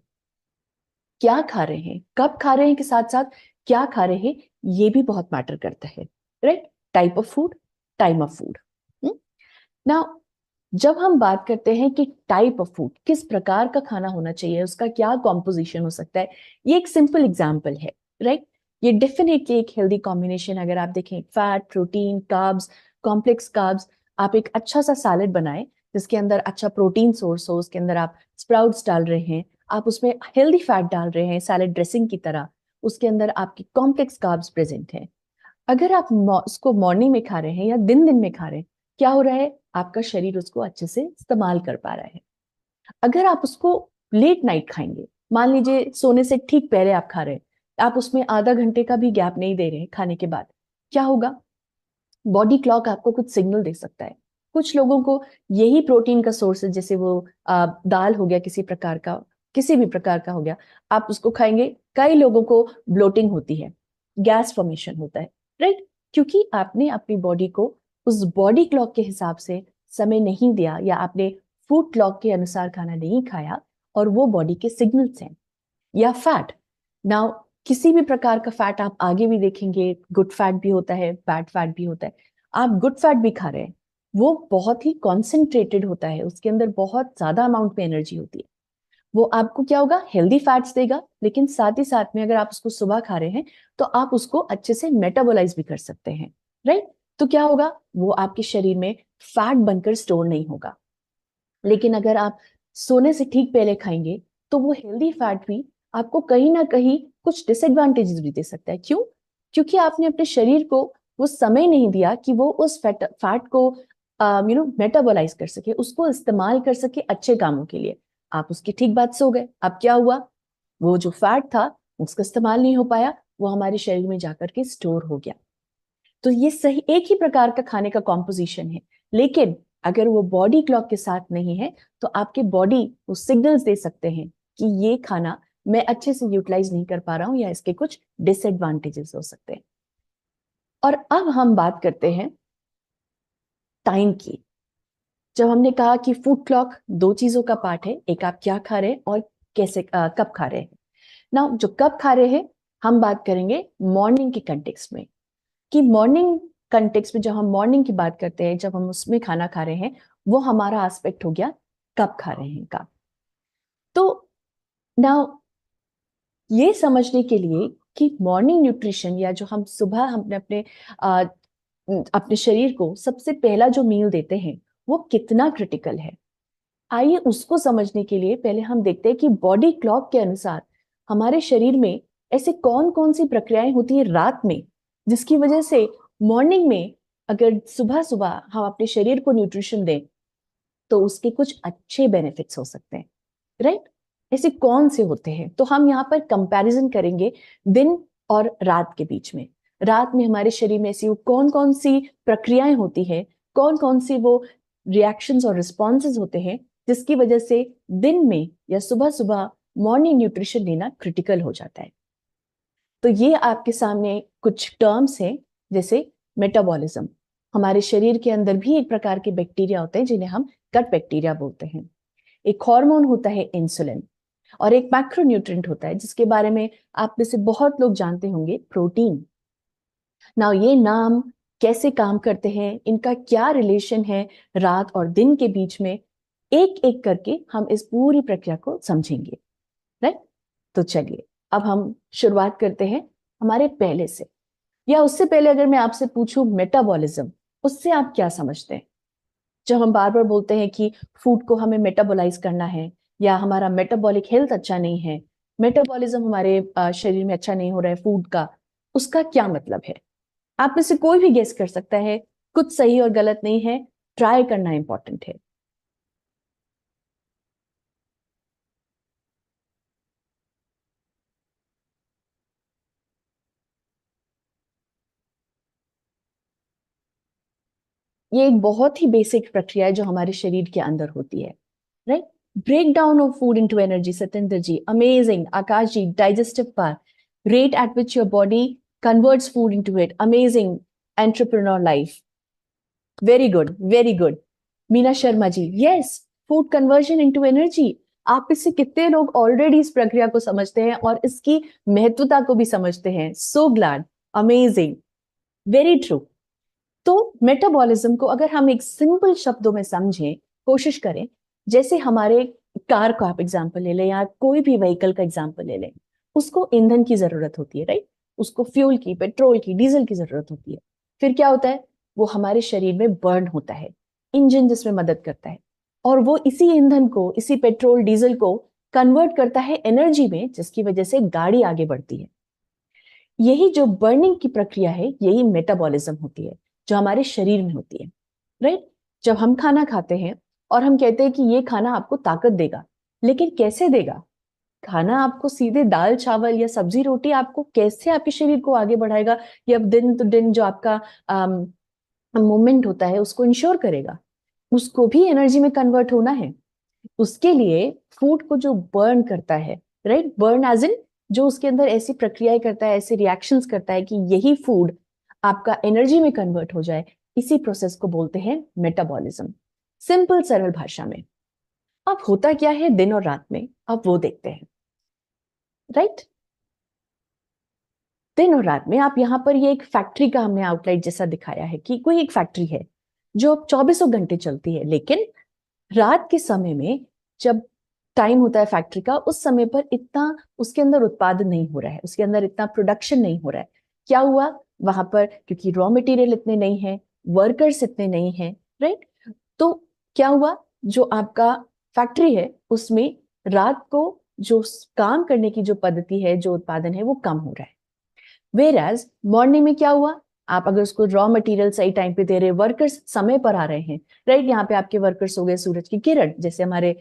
क्या खा रहे हैं, कब खा रहे हैं के साथ साथ क्या खा रहे हैं, ये भी बहुत मैटर करता है, right. Type of food, time of food. Now जब हम बात करते हैं कि टाइप ऑफ फूड, किस प्रकार का खाना होना चाहिए, उसका क्या कॉम्पोजिशन हो सकता है, ये एक सिंपल एग्जाम्पल है, राइट। ये डेफिनेटली एक हेल्दी कॉम्बिनेशन, अगर आप देखें fat, protein, carbs, complex carbs, आप एक अच्छा सा सैलेड बनाएं जिसके अंदर अच्छा प्रोटीन सोर्स हो, उसके अंदर आप स्प्राउट्स डाल रहे हैं, आप उसमें हेल्दी फैट डाल रहे हैं सैलेड ड्रेसिंग की तरह, उसके अंदर आपकी कॉम्प्लेक्स कार्ब्स प्रेजेंट है। अगर आप उसको मॉर्निंग में खा रहे हैं या दिन दिन में खा रहे हैं, क्या हो रहा है, आपका शरीर उसको अच्छे से इस्तेमाल कर पा रहा है। अगर आप उसको लेट नाइट खाएंगे, मान लीजिए सोने से ठीक पहले आप खा रहे हैं, आप उसमें आधा घंटे का भी गैप नहीं दे रहे हैं खाने के बाद, क्या होगा, बॉडी क्लॉक आपको कुछ सिग्नल दे सकता है। कुछ लोगों को यही प्रोटीन का सोर्स है, जैसे वो दाल हो गया, किसी प्रकार का, किसी भी प्रकार का हो गया, आप उसको खाएंगे, कई लोगों को ब्लोटिंग होती है, गैस फॉर्मेशन होता है, राइट, क्योंकि आपने अपनी बॉडी को उस बॉडी क्लॉक के हिसाब से समय नहीं दिया, या आपने फूड क्लॉक के अनुसार खाना नहीं खाया, और वो बॉडी के सिग्नल्स हैं। या फैट, नाउ किसी भी प्रकार का फैट आप आगे भी देखेंगे, गुड फैट भी होता है, बैड फैट भी होता है। आप गुड फैट भी खा रहे हैं, वो बहुत ही कॉन्सेंट्रेटेड होता है, उसके अंदर बहुत ज्यादा अमाउंट में एनर्जी होती है, वो आपको क्या होगा, हेल्दी फैट्स देगा, लेकिन साथ ही साथ में अगर आप उसको सुबह खा रहे हैं तो आप उसको अच्छे से मेटाबोलाइज भी कर सकते हैं, राइट। तो क्या होगा, वो आपके शरीर में फैट बनकर स्टोर नहीं होगा। लेकिन अगर आप सोने से ठीक पहले खाएंगे तो वो हेल्दी फैट भी आपको कहीं ना कहीं कुछ डिसएडवांटेजेस भी दे सकता है। क्यों? क्योंकि आपने अपने शरीर को वो समय नहीं दिया कि वो उस फैट को मेटाबोलाइज कर सके, उसको इस्तेमाल कर सके अच्छे कामों के लिए। आप उसकी ठीक बात से हो गए, अब क्या हुआ, वो जो फैट था उसका इस्तेमाल नहीं हो पाया, वो हमारे शरीर में जाकर के स्टोर हो गया। तो ये सही एक ही प्रकार का खाने का कॉम्पोजिशन है, लेकिन अगर वो बॉडी क्लॉक के साथ नहीं है तो आपके बॉडी वो सिग्नल्स दे सकते हैं कि ये खाना मैं अच्छे से यूटिलाइज नहीं कर पा रहा हूं, या इसके कुछ डिसएडवांटेजेस हो सकते हैं। और अब हम बात करते हैं टाइम की। जब हमने कहा कि फूड क्लॉक दो चीजों का पार्ट है, एक आप क्या खा रहे हैं और कैसे कब खा रहे हैं। ना जो कब खा रहे हैं, हम बात करेंगे मॉर्निंग के कंटेक्स्ट में, कि मॉर्निंग कंटेक्स्ट में जब हम मॉर्निंग की बात करते हैं, जब हम उसमें खाना खा रहे हैं, वो हमारा एस्पेक्ट हो गया कब खा रहे हैं का। तो नाउ ये समझने के लिए कि मॉर्निंग न्यूट्रिशन, या जो हम सुबह हमने अपने अपने शरीर को सबसे पहला जो मील देते हैं वो कितना क्रिटिकल है। आइए उसको समझने के लिए पहले हम देखते हैं कि बॉडी क्लॉक के अनुसार हमारे शरीर में ऐसे कौन कौन सी प्रक्रियाएं होती है रात में, जिसकी वजह से मॉर्निंग में अगर सुबह सुबह हम अपने शरीर को न्यूट्रिशन दें तो उसके कुछ अच्छे बेनिफिट्स हो सकते हैं, राइट। ऐसे कौन से होते हैं, तो हम यहाँ पर कंपैरिजन करेंगे दिन और रात के बीच में। रात में हमारे शरीर में ऐसी कौन कौन सी प्रक्रियाएं होती है, कौन कौन सी वो रिएक्शंस और रिस्पॉन्सेज होते हैं जिसकी वजह से दिन में या सुबह सुबह मॉर्निंग न्यूट्रिशन लेना क्रिटिकल हो जाता है। तो ये आपके सामने कुछ टर्म्स हैं, जैसे मेटाबॉलिज्म। हमारे शरीर के अंदर भी एक प्रकार के बैक्टीरिया होते हैं जिन्हें हम गट बैक्टीरिया बोलते हैं। एक हार्मोन होता है इंसुलिन, और एक मैक्रोन्यूट्रिएंट होता है जिसके बारे में आप में से बहुत लोग जानते होंगे, प्रोटीन। नाउ ये नाम कैसे काम करते हैं, इनका क्या रिलेशन है रात और दिन के बीच में, एक एक करके हम इस पूरी प्रक्रिया को समझेंगे, राइट। तो चलिए अब हम शुरुआत करते हैं हमारे पहले से, या उससे पहले अगर मैं आपसे पूछूं मेटाबॉलिज्म, उससे आप क्या समझते हैं। जब हम बार बार बोलते हैं कि फूड को हमें मेटाबोलाइज करना है, या हमारा मेटाबॉलिक हेल्थ अच्छा नहीं है, मेटाबॉलिज्म हमारे शरीर में अच्छा नहीं हो रहा है फूड का, उसका क्या मतलब है। आप में से कोई भी गेस कर सकता है, कुछ सही और गलत नहीं है, ट्राई करना इंपॉर्टेंट है। ये एक बहुत ही बेसिक प्रक्रिया है जो हमारे शरीर के अंदर होती है, right. Break down of food into energy, Satyendra ji amazing, Akash ji digestive part, rate at which your body converts food into it, amazing entrepreneur life, very good very good. Meena Sharma ji, yes, food conversion into energy. आप इससे कितने लोग already इस प्रक्रिया को समझते हैं और इसकी महत्वता को भी समझते हैं, so glad, amazing, very true. तो मेटाबॉलिज्म को अगर हम एक सिंपल शब्दों में समझें, कोशिश करें, जैसे हमारे कार का आप एग्जांपल ले लें या कोई भी व्हीकल का एग्जांपल ले लें, उसको ईंधन की जरूरत होती है, राइट। उसको फ्यूल की, पेट्रोल की, डीजल की जरूरत होती है। फिर क्या होता है, वो हमारे शरीर में बर्न होता है, इंजन जिसमें मदद करता है, और वो इसी ईंधन को, इसी पेट्रोल डीजल को कन्वर्ट करता है एनर्जी में, जिसकी वजह से गाड़ी आगे बढ़ती है। यही जो बर्निंग की प्रक्रिया है, यही मेटाबॉलिज्म होती है जो हमारे शरीर में होती है, राइट। जब हम खाना खाते हैं और हम कहते हैं कि ये खाना आपको ताकत देगा, लेकिन कैसे देगा। खाना आपको सीधे दाल चावल या सब्जी रोटी आपको कैसे आपके शरीर को आगे बढ़ाएगा, या दिन तो दिन जो आपका मूवमेंट होता है उसको इंश्योर करेगा। उसको भी एनर्जी में कन्वर्ट होना है। उसके लिए फूड को जो बर्न करता है, राइट, बर्न एज इन जो उसके अंदर ऐसी प्रक्रियाएं करता है, ऐसे रिएक्शंस करता है कि यही फूड आपका एनर्जी में कन्वर्ट हो जाए, इसी प्रोसेस को बोलते हैं मेटाबॉलिज्म, सिंपल सरल भाषा में। अब होता क्या है दिन और रात में, अब वो देखते हैं, राइट। दिन और रात में आप यहाँ पर ये एक फैक्ट्री का हमने आउटलाइन जैसा दिखाया है कि कोई एक फैक्ट्री है जो अब 24 घंटे चलती है, लेकिन रात के समय में जब टाइम होता है फैक्ट्री का, उस समय पर इतना उसके अंदर उत्पादन नहीं हो रहा है, उसके अंदर इतना प्रोडक्शन नहीं हो रहा है। क्या हुआ वहां पर, क्योंकि रॉ मटेरियल इतने नहीं है, वर्कर्स इतने नहीं है, राइट। तो क्या हुआ, जो आपका फैक्ट्री है उसमें रात को जो काम करने की जो पद्धति है, जो उत्पादन है, वो कम हो रहा है। वेर एज मॉर्निंग में क्या हुआ, आप अगर उसको रॉ मटेरियल सही टाइम पे दे रहे, वर्कर्स समय पर आ रहे हैं, राइट। यहाँ पे आपके वर्कर्स हो गए सूरज की किरण, जैसे हमारे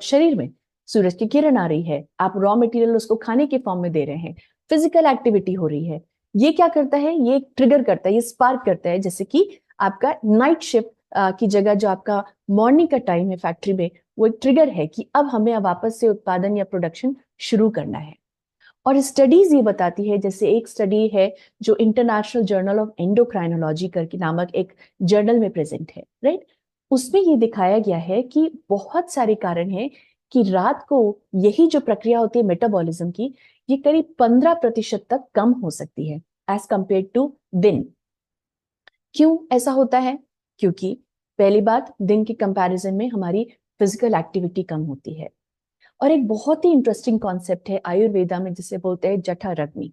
शरीर में सूरज की किरण आ रही है, आप रॉ मटेरियल उसको खाने के फॉर्म में दे रहे हैं, फिजिकल एक्टिविटी हो रही है। ये क्या करता है, ये ट्रिगर करता है, ये स्पार्क करता है, जैसे कि आपका नाइट शिफ्ट की जगह जो आपका मॉर्निंग का टाइम है फैक्ट्री में, वो एक ट्रिगर है कि अब हमें वापस से उत्पादन या प्रोडक्शन शुरू करना है। और स्टडीज ये बताती है, जैसे एक स्टडी है जो इंटरनेशनल जर्नल ऑफ एंडोक्राइनोलॉजी करके नामक एक जर्नल में प्रेजेंट है, राइट। उसमें ये दिखाया गया है कि बहुत सारे कारण हैं कि रात को यही जो प्रक्रिया होती है मेटाबॉलिज्म की, ये करीब 15% तक कम हो सकती है एज कंपेयर टू दिन। क्यों ऐसा होता है, क्योंकि पहली बात, दिन के कंपैरिजन में हमारी फिजिकल एक्टिविटी कम होती है। और एक बहुत ही इंटरेस्टिंग कॉन्सेप्ट है आयुर्वेदा में जिसे बोलते हैं जठराग्नि।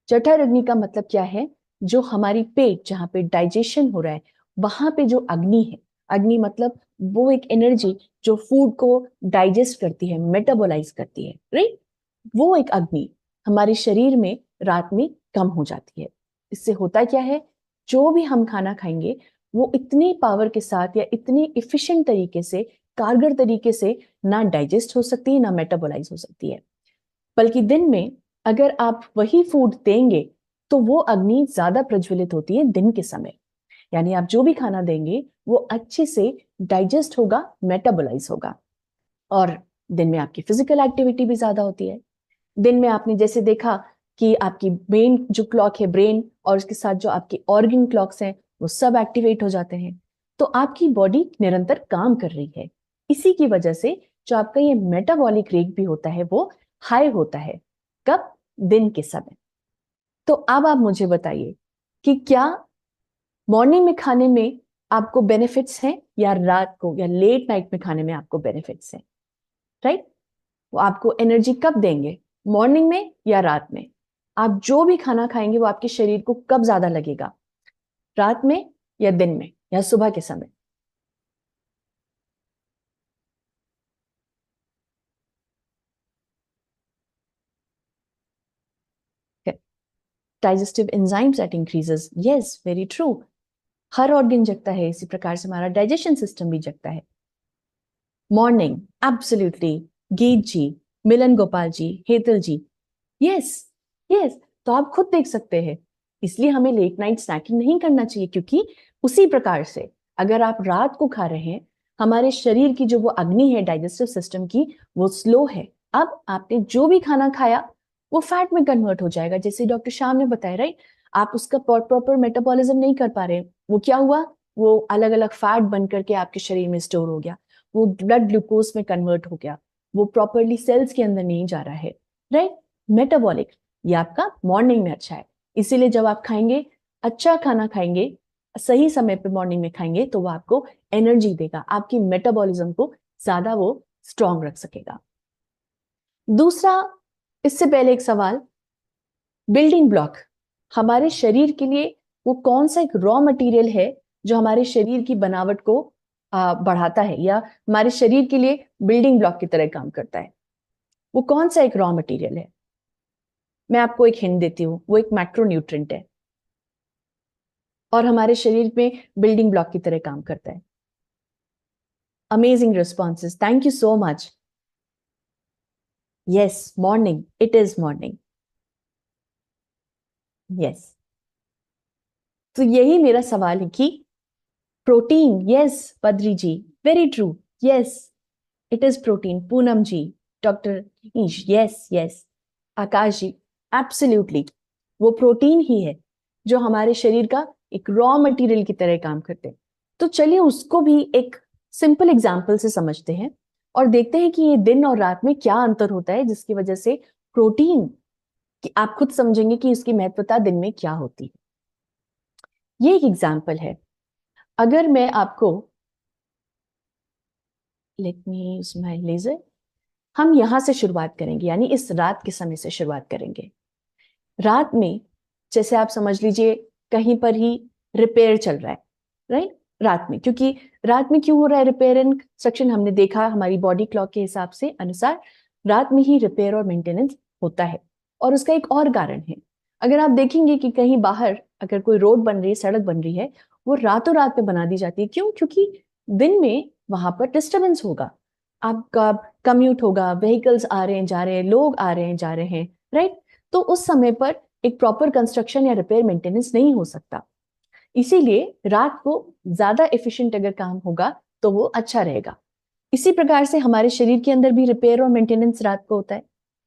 जठराग्नि का मतलब क्या है, जो हमारी पेट, जहाँ पे डाइजेशन हो रहा है, वहां पे जो अग्नि है, अग्नि मतलब वो एक एनर्जी जो फूड को डाइजेस्ट करती है, मेटाबोलाइज करती है, राइट? वो एक अग्नि हमारे शरीर में रात में कम हो जाती है। इससे होता क्या है, जो भी हम खाना खाएंगे वो इतनी पावर के साथ या इतनी इफिशिएंट तरीके से, कारगर तरीके से ना डाइजेस्ट हो सकती है, ना मेटाबोलाइज हो सकती है। बल्कि दिन में अगर आप वही फूड देंगे तो वो अग्नि ज्यादा प्रज्वलित होती है दिन के समय। यानी आप जो भी खाना देंगे वो अच्छे से डाइजेस्ट होगा, मेटाबोलाइज होगा। और दिन में आपकी फिजिकल एक्टिविटी भी ज्यादा होती है। दिन में आपने जैसे देखा कि आपकी मेन जो क्लॉक है ब्रेन, और उसके साथ जो आपके ऑर्गन क्लॉक्स हैं वो सब एक्टिवेट हो जाते हैं। तो आपकी बॉडी निरंतर काम कर रही है। इसी की वजह से जो आपका ये मेटाबॉलिक रेट भी होता है वो हाई होता है। कब? दिन के समय। तो अब आप मुझे बताइए कि क्या मॉर्निंग में खाने में आपको बेनिफिट्स हैं या रात को या लेट नाइट में खाने में आपको बेनिफिट्स हैं, राइट? वो आपको एनर्जी कब देंगे, मॉर्निंग में या रात में? आप जो भी खाना खाएंगे वो आपके शरीर को कब ज्यादा लगेगा, रात में या दिन में या सुबह के समय? Digestive enzymes that increases, yes very true. Her organ जगता है, इसी प्रकार से हमारा डाइजेशन सिस्टम भी जगता है। Morning, absolutely. गीत जी, मिलन गोपाल जी, हेतल जी, यस यस। तो आप खुद देख सकते हैं, इसलिए हमें लेट नाइट स्नैकिंग नहीं करना चाहिए, क्योंकि उसी प्रकार से अगर आप रात को खा रहे हैं, हमारे शरीर की जो वो अग्नि है डाइजेस्टिव सिस्टम की, वो स्लो है। अब आपने जो भी खाना खाया वो फैट में कन्वर्ट हो जाएगा, जैसे डॉक्टर श्याम ने बताया, राइट? आप उसका प्रॉपर मेटाबॉलिज्म नहीं कर पा रहे, वो क्या हुआ, वो अलग अलग फैट बन करके आपके शरीर में स्टोर हो गया, वो ब्लड ग्लूकोज में कन्वर्ट हो गया, वो प्रॉपरली सेल्स के अंदर नहीं जा रहा है, राइट? मेटाबॉलिक, ये आपका मॉर्निंग में अच्छा है। इसीलिए जब आप खाएंगे, अच्छा खाना खाएंगे, सही समय पे मॉर्निंग में खाएंगे, तो वो आपको एनर्जी देगा, आपकी मेटाबॉलिज्म को ज्यादा वो स्ट्रांग रख सकेगा। दूसरा, इससे पहले एक सवाल, बिल्डिंग ब्लॉक हमारे शरीर के लिए वो कौन सा एक रॉ मटेरियल है जो हमारे शरीर की बनावट को बढ़ाता है या हमारे शरीर के लिए बिल्डिंग ब्लॉक की तरह काम करता है? वो कौन सा एक रॉ मटेरियल है? मैं आपको एक हिंट देती हूँ, वो एक मैक्रोन्यूट्रिएंट है और हमारे शरीर में बिल्डिंग ब्लॉक की तरह काम करता है। Amazing responses, thank you so much. Yes, morning, it is morning, yes. तो यही मेरा सवाल है कि protein, yes Badri ji, very true, yes it is protein. Poonam ji, doctor Ish, yes yes. Akash ji, absolutely, वो प्रोटीन ही है जो हमारे शरीर का एक रॉ मटेरियल की तरह काम करते हैं। तो चलिए उसको भी एक सिंपल एग्जाम्पल से समझते हैं और देखते हैं कि ये दिन और रात में क्या अंतर होता है, जिसकी वजह से प्रोटीन कि आप खुद समझेंगे कि इसकी महत्वता दिन में क्या होती है। ये एक एग्जाम्पल है। अगर मैं आपको, let me use my laser, हम यहां से शुरुआत करेंगे, यानी इस रात के समय से शुरुआत करेंगे। रात में जैसे आप समझ लीजिए कहीं पर ही रिपेयर चल रहा है, राइट? रात में, क्योंकि रात में क्यों हो रहा है रिपेयर एंड कंस्ट्रक्शन, हमने देखा हमारी बॉडी क्लॉक के हिसाब से अनुसार रात में ही रिपेयर और मेंटेनेंस होता है। और उसका एक और कारण है, अगर आप देखेंगे कि कहीं बाहर अगर कोई रोड बन रही है, सड़क बन रही है, वो रातों रात में बना दी जाती है। क्यों? क्योंकि दिन में वहां पर डिस्टर्बेंस होगा, आपका कम्यूट होगा, व्हीकल्स आ रहे हैं जा रहे हैं, लोग आ रहे हैं जा रहे हैं, राइट? तो उस समय पर एक प्रॉपर कंस्ट्रक्शन या रिपेयर मेंटेनेंस नहीं हो सकता। इसीलिए रात को ज्यादा एफिशिएंट अगर काम होगा तो वो अच्छा रहेगा। इसी प्रकार से हमारे शरीर के अंदर भी रिपेयर और मेंटेनेंस रात को होता है।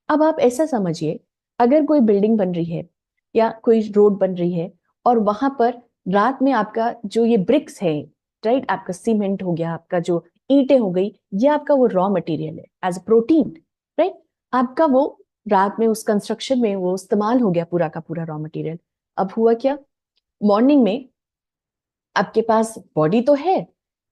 अब आप ऐसा समझिए, अगर कोई बिल्डिंग बन रही है या कोई रोड बन रही है और वहां पर रात में आपका जो ये ब्रिक्स है, राइट, आपका सीमेंट हो गया, आपका जो ईंटें हो गई, ये आपका वो रॉ मटेरियल है एज अ प्रोटीन, राइट? आपका वो रात में उस कंस्ट्रक्शन में वो इस्तेमाल हो गया पूरा का पूरा रॉ मटेरियल। अब हुआ क्या, मॉर्निंग में आपके पास बॉडी तो है,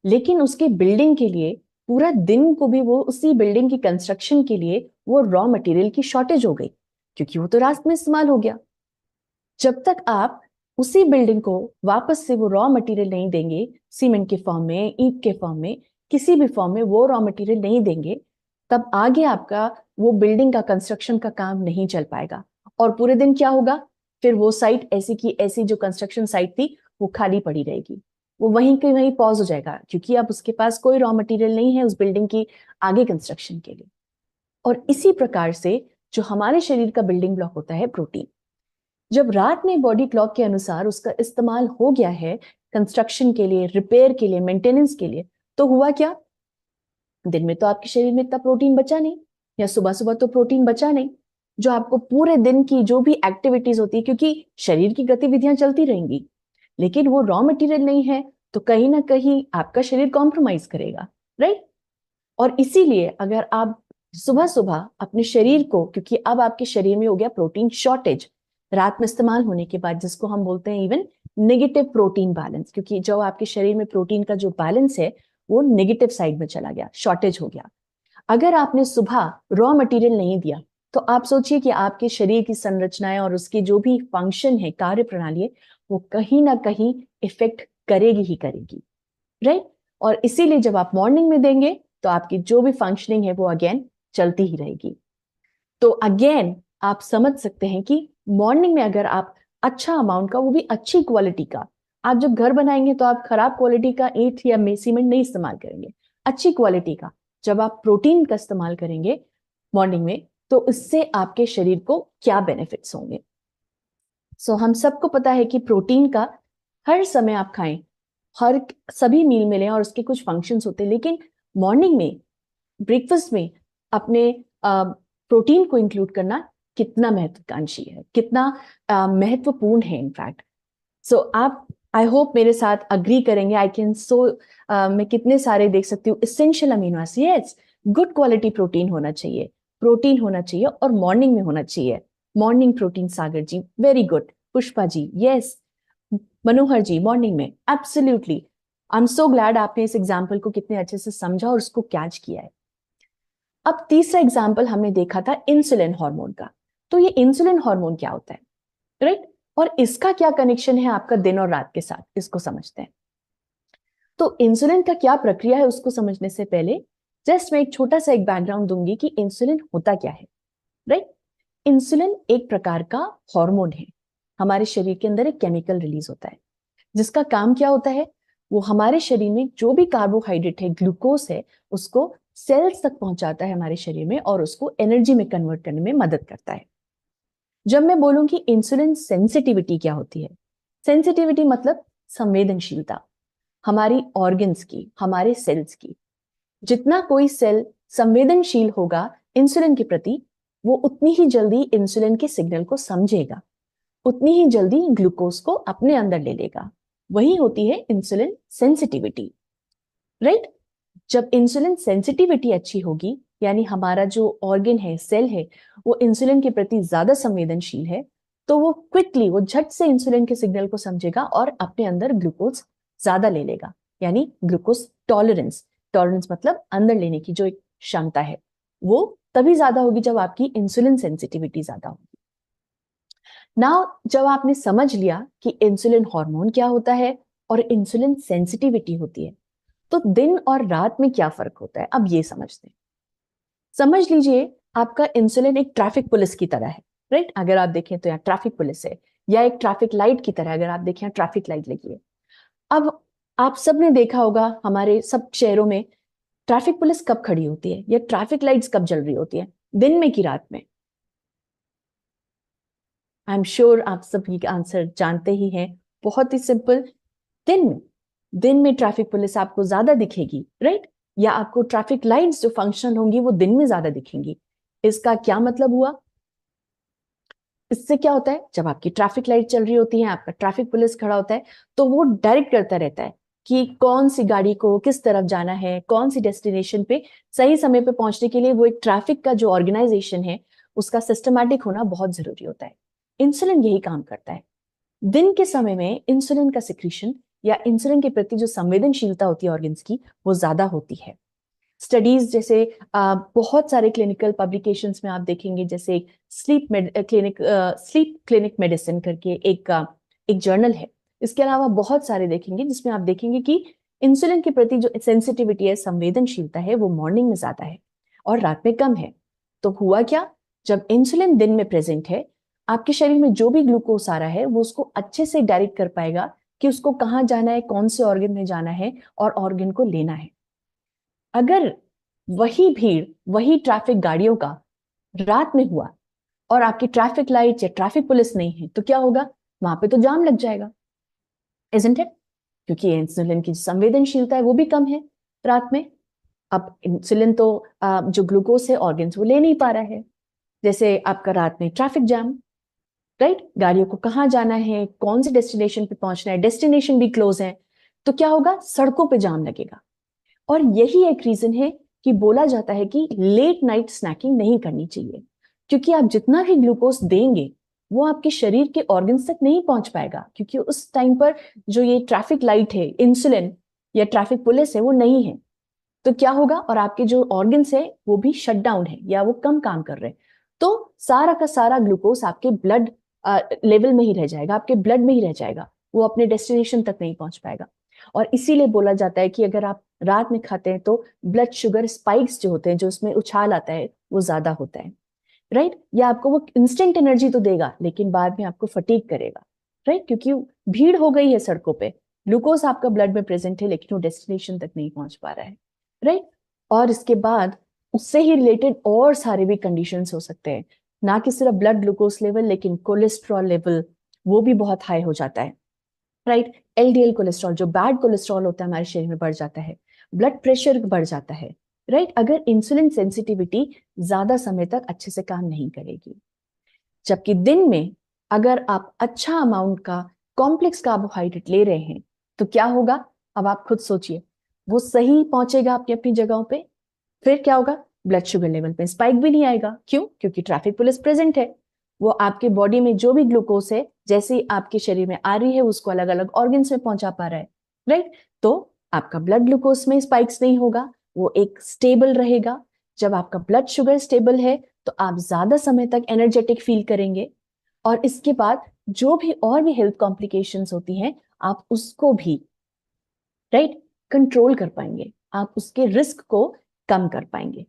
लेकिन उसके बिल्डिंग के लिए पूरा दिन को भी वो उसी बिल्डिंग की कंस्ट्रक्शन के लिए वो रॉ मटेरियल की शॉर्टेज हो गई, क्योंकि वो तो रात में इस्तेमाल हो गया। जब तक आप उसी बिल्डिंग को वापस से वो रॉ मटेरियल नहीं देंगे, सीमेंट के फॉर्म में, ईंट के फॉर्म में, किसी भी फॉर्म में वो रॉ मटेरियल नहीं देंगे, तब आगे आपका वो बिल्डिंग का कंस्ट्रक्शन का काम नहीं चल पाएगा। और पूरे दिन क्या होगा, फिर वो साइट ऐसी की ऐसी जो कंस्ट्रक्शन साइट थी वो खाली पड़ी रहेगी, वो वहीं के वहीं पॉज हो जाएगा, क्योंकि अब उसके पास कोई रॉ मटेरियल नहीं है उस बिल्डिंग की आगे कंस्ट्रक्शन के लिए। और इसी प्रकार से जो हमारे शरीर का बिल्डिंग ब्लॉक होता है प्रोटीन, जब रात में बॉडी क्लॉक के अनुसार उसका इस्तेमाल हो गया है कंस्ट्रक्शन के लिए, रिपेयर के लिए, मेंटेनेंस के लिए, तो हुआ क्या, दिन में तो आपके शरीर में इतना प्रोटीन बचा नहीं, या सुबह सुबह तो प्रोटीन बचा नहीं जो आपको पूरे दिन की जो भी एक्टिविटीज होती है, क्योंकि शरीर की गतिविधियां चलती रहेंगी, लेकिन वो रॉ मटेरियल नहीं है, तो कहीं ना कहीं आपका शरीर कॉम्प्रोमाइज करेगा, राइट। और इसीलिए अगर आप सुबह सुबह अपने शरीर को, क्योंकि अब आपके शरीर में हो गया प्रोटीन शॉर्टेज रात में इस्तेमाल होने के बाद, जिसको हम बोलते हैं इवन नेगेटिव प्रोटीन बैलेंस, क्योंकि जो आपके शरीर में प्रोटीन का जो बैलेंस है वो नेगेटिव साइड में चला गया, शॉर्टेज हो गया। अगर आपने सुबह रॉ मटेरियल नहीं दिया, तो आप सोचिए कि आपके शरीर की संरचनाएं और उसकी जो भी फंक्शन है, कार्य प्रणाली है, वो कहीं ना कहीं इफेक्ट करेगी ही करेगी, राइट। और इसीलिए जब आप मॉर्निंग में देंगे तो आपकी जो भी फंक्शनिंग है वो अगेन चलती ही रहेगी। तो अगेन आप समझ सकते हैं कि मॉर्निंग में अगर आप अच्छा अमाउंट का, वो भी अच्छी क्वालिटी का, आप जब घर बनाएंगे तो आप खराब क्वालिटी का ईंट या सीमेंट नहीं इस्तेमाल करेंगे, अच्छी क्वालिटी का जब आप प्रोटीन का इस्तेमाल करेंगे मॉर्निंग में, तो इससे आपके शरीर को क्या बेनिफिट्स होंगे। सो हम सबको पता है कि प्रोटीन का हर समय आप खाएं, हर सभी मील में लें, और उसके कुछ फंक्शंस होते हैं, लेकिन मॉर्निंग में ब्रेकफास्ट में अपने प्रोटीन को इंक्लूड करना कितना महत्वाकांक्षी है, कितना महत्वपूर्ण है इनफैक्ट। सो आप, आई होप मेरे साथ अग्री करेंगे। आई कैन सो मैं कितने सारे देख सकती हूँ essential amino acid, yes, good quality protein होना चाहिए, प्रोटीन होना चाहिए और मॉर्निंग में होना चाहिए। मॉर्निंग प्रोटीन, सागर जी very good, Pushpa ji yes, मनोहर जी मॉर्निंग में absolutely. I am so glad आपने इस एग्जाम्पल को कितने अच्छे से समझा और उसको कैच किया है। अब तीसरा एग्जाम्पल हमने देखा था इंसुलिन हार्मोन का। तो ये इंसुलिन हार्मोन क्या होता है, राइट, और इसका क्या कनेक्शन है आपका दिन और रात के साथ, इसको समझते हैं। तो इंसुलिन का क्या प्रक्रिया है उसको समझने से पहले जस्ट मैं एक छोटा सा एक बैकग्राउंड दूंगी कि इंसुलिन होता क्या है, राइट। इंसुलिन एक प्रकार का हार्मोन है, हमारे शरीर के अंदर एक केमिकल रिलीज होता है, जिसका काम क्या होता है, वो हमारे शरीर में जो भी कार्बोहाइड्रेट है, ग्लूकोज है, उसको सेल्स तक पहुंचाता है हमारे शरीर में और उसको एनर्जी में कन्वर्ट करने में मदद करता है। जब मैं बोलूंगी इंसुलिन सेंसिटिविटी क्या होती है, सेंसिटिविटी मतलब संवेदनशीलता हमारी ऑर्गन्स की, हमारे सेल्स की। जितना कोई सेल संवेदनशील होगा इंसुलिन के प्रति, वो उतनी ही जल्दी इंसुलिन के सिग्नल को समझेगा, उतनी ही जल्दी ग्लूकोज को अपने अंदर ले लेगा। वही होती है इंसुलिन सेंसिटिविटी, राइट। जब इंसुलिन सेंसिटिविटी अच्छी होगी, यानी हमारा जो ऑर्गन है, सेल है, वो इंसुलिन के प्रति ज्यादा संवेदनशील है, तो वो क्विकली, वो झट से इंसुलिन के सिग्नल को समझेगा और अपने अंदर ग्लूकोज ज्यादा ले लेगा, यानी ग्लूकोज टॉलरेंस, टॉलरेंस मतलब अंदर लेने की जो एक क्षमता है, वो तभी ज्यादा होगी जब आपकी इंसुलिन सेंसिटिविटी ज्यादा होगी। नाउ जब आपने समझ लिया कि इंसुलिन हार्मोन क्या होता है और इंसुलिन सेंसिटिविटी होती है, तो दिन और रात में क्या फर्क होता है, अब ये समझते हैं। समझ लीजिए आपका इंसुलिन एक ट्रैफिक पुलिस की तरह है, राइट। अगर आप देखें तो यहाँ ट्रैफिक पुलिस है, या एक ट्रैफिक लाइट की तरह, अगर आप देखें ट्रैफिक लाइट लगी है। अब आप सबने देखा होगा हमारे सब शहरों में ट्रैफिक पुलिस कब खड़ी होती है या ट्रैफिक लाइट्स कब जल रही होती है, दिन में कि रात में। आई एम श्योर आप सब ये आंसर जानते ही हैं, बहुत ही सिंपल, दिन में। दिन में ट्रैफिक पुलिस आपको ज्यादा दिखेगी, राइट, या आपको ट्रैफिक लाइट्स जो फंक्शनल होंगी वो दिन में ज्यादा दिखेंगी। इसका क्या मतलब हुआ, इससे क्या होता है, जब आपकी ट्रैफिक लाइट चल रही होती है, आपका ट्रैफिक पुलिस खड़ा होता है, तो वो डायरेक्ट करता रहता है कि कौन सी गाड़ी को किस तरफ जाना है, कौन सी डेस्टिनेशन पे सही समय पे पहुंचने के लिए। वो एक ट्रैफिक का जो ऑर्गेनाइजेशन है उसका सिस्टमैटिक होना बहुत जरूरी होता है। इंसुलिन यही काम करता है। दिन के समय में इंसुलिन का सिक्रीशन या इंसुलिन के प्रति जो संवेदनशीलता होती है ऑर्गन्स की, वो ज्यादा होती है। स्टडीज जैसे बहुत सारे क्लिनिकल पब्लिकेशंस में आप देखेंगे, जैसे स्लीप क्लिनिक मेडिसिन करके एक जर्नल है। इसके अलावा बहुत सारे देखेंगे जिसमें आप देखेंगे कि इंसुलिन के प्रति जो सेंसिटिविटी है, संवेदनशीलता है, वो मॉर्निंग में ज्यादा है और रात में कम है। तो हुआ क्या, जब इंसुलिन दिन में प्रेजेंट है, आपके शरीर में जो भी ग्लूकोज आ रहा है वो उसको अच्छे से डायरेक्ट कर पाएगा कि उसको कहाँ जाना है, कौन से ऑर्गन में जाना है और ऑर्गन को लेना है। अगर वही भीड़, वही ट्रैफिक गाड़ियों का रात में हुआ और आपकी ट्रैफिक लाइट या ट्रैफिक पुलिस नहीं है, तो क्या होगा, वहां पे तो जाम लग जाएगा, इजंट इट? क्योंकि इंसुलिन की संवेदनशीलता है वो भी कम है रात में। अब इंसुलिन तो जो ग्लूकोज है ऑर्गन्स वो ले नहीं पा रहा है। जैसे आपका रात में ट्रैफिक जैम, राइट, गाड़ियों को कहाँ जाना है, कौन से डेस्टिनेशन पे पहुंचना है, डेस्टिनेशन भी क्लोज है, तो क्या होगा, सड़कों पे जाम लगेगा। और यही एक रीजन है कि बोला जाता है कि लेट नाइट स्नैकिंग नहीं करनी चाहिए, क्योंकि आप जितना भी ग्लूकोज देंगे वो आपके शरीर के ऑर्गन्स तक नहीं पहुंच पाएगा, क्योंकि उस टाइम पर जो ये ट्रैफिक लाइट है, इंसुलिन या ट्रैफिक पुलिस है, वो नहीं है। तो क्या होगा, और आपके जो ऑर्गन्स है वो भी शट डाउन है या वो कम काम कर रहे हैं, तो सारा का सारा ग्लूकोज आपके ब्लड लेवल में ही रह जाएगा, आपके ब्लड में ही रह जाएगा, वो अपने डेस्टिनेशन तक नहीं पहुंच पाएगा। और इसीलिए बोला जाता है कि अगर आप रात में खाते हैं तो ब्लड शुगर स्पाइक्स जो होते हैं, जो उसमें उछाल आता है, वो ज्यादा होता है, राइट। या आपको वो इंस्टेंट एनर्जी तो देगा लेकिन बाद में आपको फटीग करेगा, राइट, क्योंकि भीड़ हो गई है सड़कों पे, ग्लूकोज आपका ब्लड में प्रेजेंट है लेकिन वो डेस्टिनेशन तक नहीं पहुंच पा रहा है, राइट। और इसके बाद उससे ही रिलेटेड और सारे भी कंडीशंस हो सकते हैं, ना कि सिर्फ ब्लड ग्लूकोज लेवल, लेकिन कोलेस्ट्रॉल लेवल वो भी बहुत हाई हो जाता है, राइट। एलडीएल कोलेस्ट्रॉल, जो बैड कोलेस्ट्रॉल होता है हमारे शरीर में, बढ़ जाता है, ब्लड प्रेशर बढ़ जाता है, राइट, अगर इंसुलिन सेंसिटिविटी ज्यादा समय तक अच्छे से काम नहीं करेगी। जबकि दिन में अगर आप अच्छा अमाउंट का कॉम्प्लेक्स कार्बोहाइड्रेट ले रहे हैं तो क्या होगा, अब आप खुद सोचिए, वो सही पहुंचेगा अपनी अपनी जगहों पे, फिर क्या होगा, ब्लड शुगर लेवल पे स्पाइक भी नहीं आएगा। क्यों? क्योंकि ट्रैफिक पुलिस प्रेजेंट है, वो आपके बॉडी में जो भी ग्लूकोज है जैसे ही आपके शरीर में आ रही है उसको अलग अलग ऑर्गन्स में पहुंचा पा रहा है, राइट। तो आपका ब्लड ग्लूकोज में स्पाइक्स नहीं होगा, वो एक स्टेबल रहेगा। जब आपका ब्लड शुगर स्टेबल है तो आप ज्यादा समय तक एनर्जेटिक फील करेंगे, और इसके बाद जो भी और भी हेल्थ कॉम्प्लिकेशंस होती हैं आप उसको भी, राइट, कंट्रोल कर पाएंगे, आप उसके रिस्क को कम कर पाएंगे।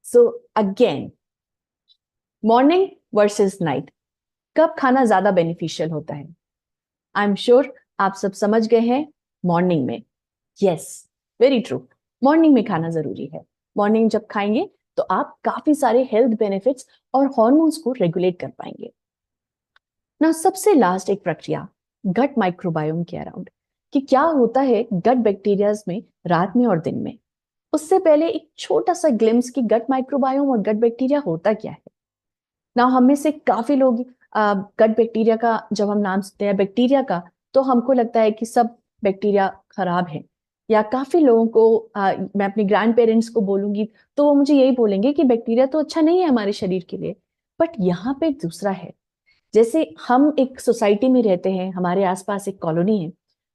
So again, morning versus night, कब खाना ज्यादा बेनिफिशियल होता है? आई एम श्योर आप सब समझ गए हैं, मॉर्निंग में। यस, वेरी ट्रू, मॉर्निंग में खाना जरूरी है। मॉर्निंग जब खाएंगे तो आप काफी सारे हेल्थ बेनिफिट्स और हॉर्मोन्स को रेगुलेट कर पाएंगे ना। सबसे लास्ट एक प्रक्रिया, गट माइक्रोबायोम के अराउंड, कि क्या होता है गट बैक्टीरियाज में रात में और दिन में। उससे पहले एक छोटा सा ग्लिम्स कि गट माइक्रोबायोम और गट बैक्टीरिया होता क्या है ना। हम में से काफी लोग गट बैक्टीरिया का जब हम नाम सुनते हैं बैक्टीरिया का, तो हमको लगता है कि सब बैक्टीरिया खराब है, या काफी लोगों को मैं अपने ग्रैंड पेरेंट्स को बोलूंगी तो वो मुझे यही बोलेंगे कि बैक्टीरिया तो अच्छा नहीं है हमारे शरीर के लिए। बट यहाँ पे दूसरा है, जैसे हम एक सोसाइटी में रहते हैं, हमारे आसपास एक कॉलोनी है,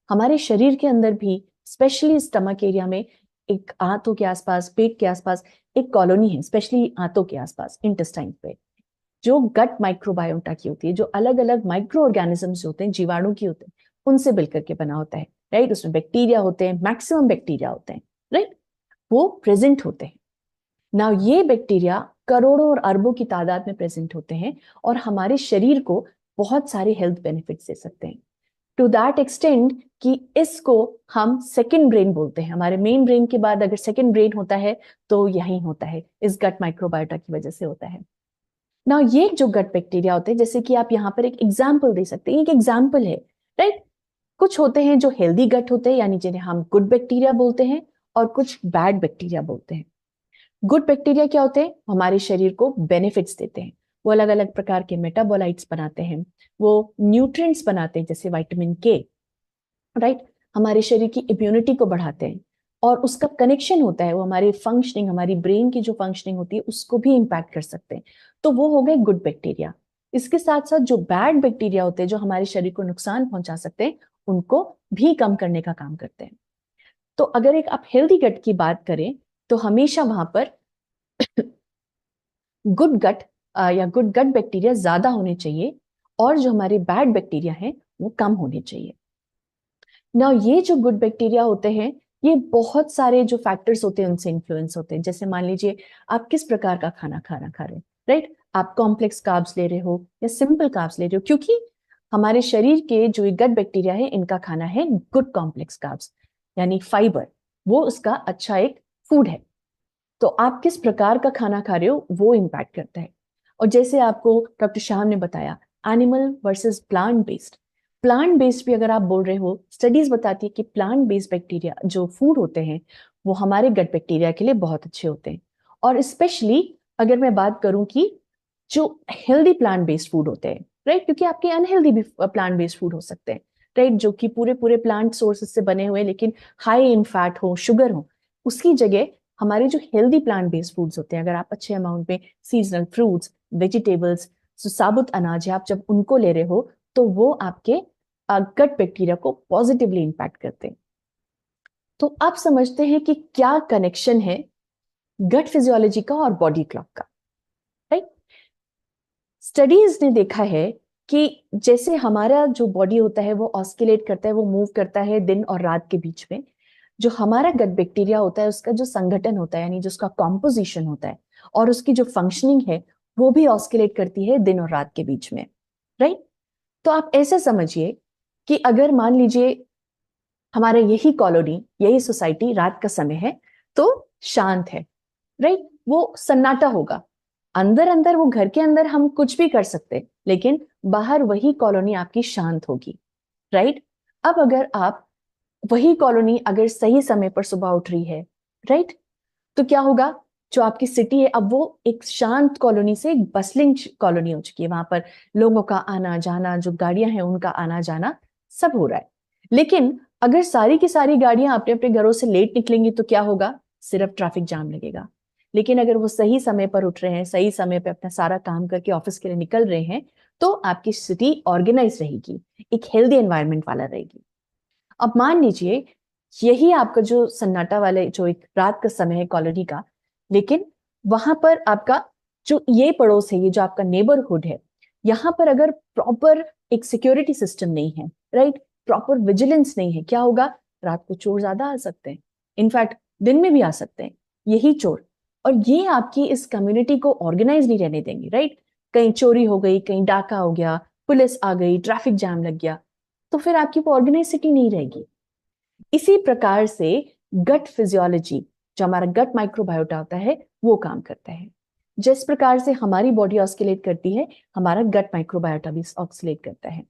हमारे शरीर के अंदर भी स्पेशली स्टमक एरिया में, एक आंतों के आसपास, पेट के आसपास एक कॉलोनी है, स्पेशली आंतों के आसपास, इंटेस्टाइन पे, जो गट माइक्रोबायोटा की होती है, जो अलग अलग माइक्रो ऑर्गेनिजम्स होते हैं, जीवाणु की होते हैं, उनसे मिलकर के बना होता है, राइट। उसमें बैक्टीरिया होते हैं, मैक्सिमम बैक्टीरिया होते हैं, राइट, वो प्रेजेंट होते हैं ना। ये बैक्टीरिया करोड़ों और अरबों की तादाद में प्रेजेंट होते हैं और हमारे शरीर को बहुत सारे हेल्थ बेनिफिट्स दे सकते हैं, टू दैट एक्सटेंड कि इसको हम सेकंड ब्रेन बोलते हैं। हमारे मेन ब्रेन के बाद अगर सेकंड ब्रेन होता है तो यही होता है, इस गट माइक्रोबायोटा की वजह से होता है ना। ये जो गट बैक्टीरिया होते हैं, जैसे कि आप यहाँ पर एक एग्जाम्पल दे सकते हैं, एक एग्जाम्पल है, राइट। कुछ होते हैं जो हेल्दी गट होते हैं, यानी जिन्हें हम गुड बैक्टीरिया बोलते हैं, और कुछ बैड बैक्टीरिया बोलते हैं। गुड बैक्टीरिया क्या होते हैं, हमारे शरीर को बेनिफिट्स देते हैं, वो अलग अलग प्रकार के मेटाबोलाइट्स बनाते हैं, वो न्यूट्रिएंट्स बनाते हैं जैसे विटामिन के, राइट, हमारे शरीर की इम्यूनिटी को बढ़ाते हैं, और उसका कनेक्शन होता है, वो हमारी फंक्शनिंग, हमारी ब्रेन की जो फंक्शनिंग होती है उसको भी इम्पैक्ट कर सकते हैं। तो वो हो गए गुड बैक्टीरिया। इसके साथ साथ जो बैड बैक्टीरिया होते हैं, जो हमारे शरीर को नुकसान पहुंचा सकते हैं, उनको भी कम करने का काम करते हैं। तो अगर एक आप हेल्दी गट की बात करें तो हमेशा वहां पर गुड गट या गुड गट बैक्टीरिया ज्यादा होने चाहिए, और जो हमारे बैड बैक्टीरिया हैं वो कम होने चाहिए। ना ये जो गुड बैक्टीरिया होते हैं ये बहुत सारे जो फैक्टर्स होते हैं उनसे इन्फ्लुएंस होते हैं। जैसे मान लीजिए आप किस प्रकार का खाना खा रहे हैं, राइट? आप कॉम्प्लेक्स कार्ब्स ले रहे हो या सिंपल कार्ब्स ले रहे हो, क्योंकि हमारे शरीर के जो गट बैक्टीरिया है इनका खाना है गुड कॉम्प्लेक्स कार्ब्स, यानी फाइबर, वो उसका अच्छा एक फूड है। तो आप किस प्रकार का खाना खा रहे हो वो इम्पैक्ट करता है। और जैसे आपको डॉक्टर शाह ने बताया, एनिमल वर्सेस प्लांट बेस्ड भी अगर आप बोल रहे हो, स्टडीज बताती है कि प्लांट बेस्ड बैक्टीरिया जो फूड होते हैं वो हमारे गट बैक्टीरिया के लिए बहुत अच्छे होते हैं। और स्पेशली अगर मैं बात करूं कि जो हेल्दी प्लांट बेस्ड फूड होते हैं, राइट? क्योंकि आपके अनहेल्दी भी प्लांट बेस्ड फूड हो सकते हैं, राइट? जो कि पूरे पूरे प्लांट सोर्सेस से बने हुए लेकिन हाई इन फैट हो, शुगर हो, उसकी जगह हमारे जो हेल्दी प्लांट बेस्ड फूड्स होते हैं, अगर आप अच्छे अमाउंट में सीजनल फ्रूट्स, वेजिटेबल्स, साबुत अनाज है, आप जब उनको ले रहे हो तो वो आपके गट बैक्टीरिया को पॉजिटिवली इंपैक्ट करते हैं। तो आप समझते हैं कि क्या कनेक्शन है गट फिजियोलॉजी का और बॉडी क्लॉक का, राइट? स्टडीज ने देखा है कि जैसे हमारा जो बॉडी होता है वो ऑस्किलेट करता है, वो मूव करता है दिन और रात के बीच में, जो हमारा गट बैक्टीरिया होता है उसका जो संगठन होता है, यानी जो उसका कॉम्पोजिशन होता है और उसकी जो फंक्शनिंग है वो भी ऑस्किलेट करती है दिन और रात के बीच में, राइट? तो आप ऐसे समझिए कि अगर मान लीजिए हमारा यही कॉलोनी, यही सोसाइटी रात का समय है तो शांत है, राइट? वो सन्नाटा होगा, अंदर अंदर वो घर के अंदर हम कुछ भी कर सकते, लेकिन बाहर वही कॉलोनी आपकी शांत होगी, राइट? अब अगर आप वही कॉलोनी अगर सही समय पर सुबह उठ रही है, राइट, तो क्या होगा? जो आपकी सिटी है अब वो एक शांत कॉलोनी से एक बसलिंग कॉलोनी हो चुकी है, वहां पर लोगों का आना जाना, जो गाड़ियां हैं उनका आना जाना सब हो रहा है। लेकिन अगर सारी की सारी गाड़ियां अपने अपने घरों से लेट निकलेंगी तो क्या होगा? सिर्फ ट्रैफिक जाम लगेगा। लेकिन अगर वो सही समय पर उठ रहे हैं, सही समय पर अपना सारा काम करके ऑफिस के लिए निकल रहे हैं, तो आपकी सिटी ऑर्गेनाइज रहेगी, एक हेल्दी एनवायरनमेंट वाला रहेगी। अब मान लीजिए यही आपका जो सन्नाटा वाले जो एक रात का समय है कॉलोनी का, लेकिन वहां पर आपका जो ये पड़ोस है, ये जो आपका नेबरहुड है, यहां पर अगर प्रॉपर एक सिक्योरिटी सिस्टम नहीं है, राइट, प्रॉपर विजिलेंस नहीं है, क्या होगा? रात को चोर ज्यादा आ सकते हैं, इनफैक्ट दिन में भी आ सकते हैं यही चोर, और ये आपकी इस कम्युनिटी को ऑर्गेनाइज नहीं रहने देंगे, राइट? कहीं चोरी हो गई, कहीं डाका हो गया, पुलिस आ गई, ट्रैफिक जाम लग गया, तो फिर आपकी वो ऑर्गेनाइज सिटी नहीं रहेगी। इसी प्रकार से गट फिजियोलॉजी, जो हमारा गट माइक्रोबायोटा होता है, वो काम करता है। जिस प्रकार से हमारी बॉडी ऑस्किलेट करती है, हमारा गट माइक्रोबायोटा भी ऑस्किलेट करता है।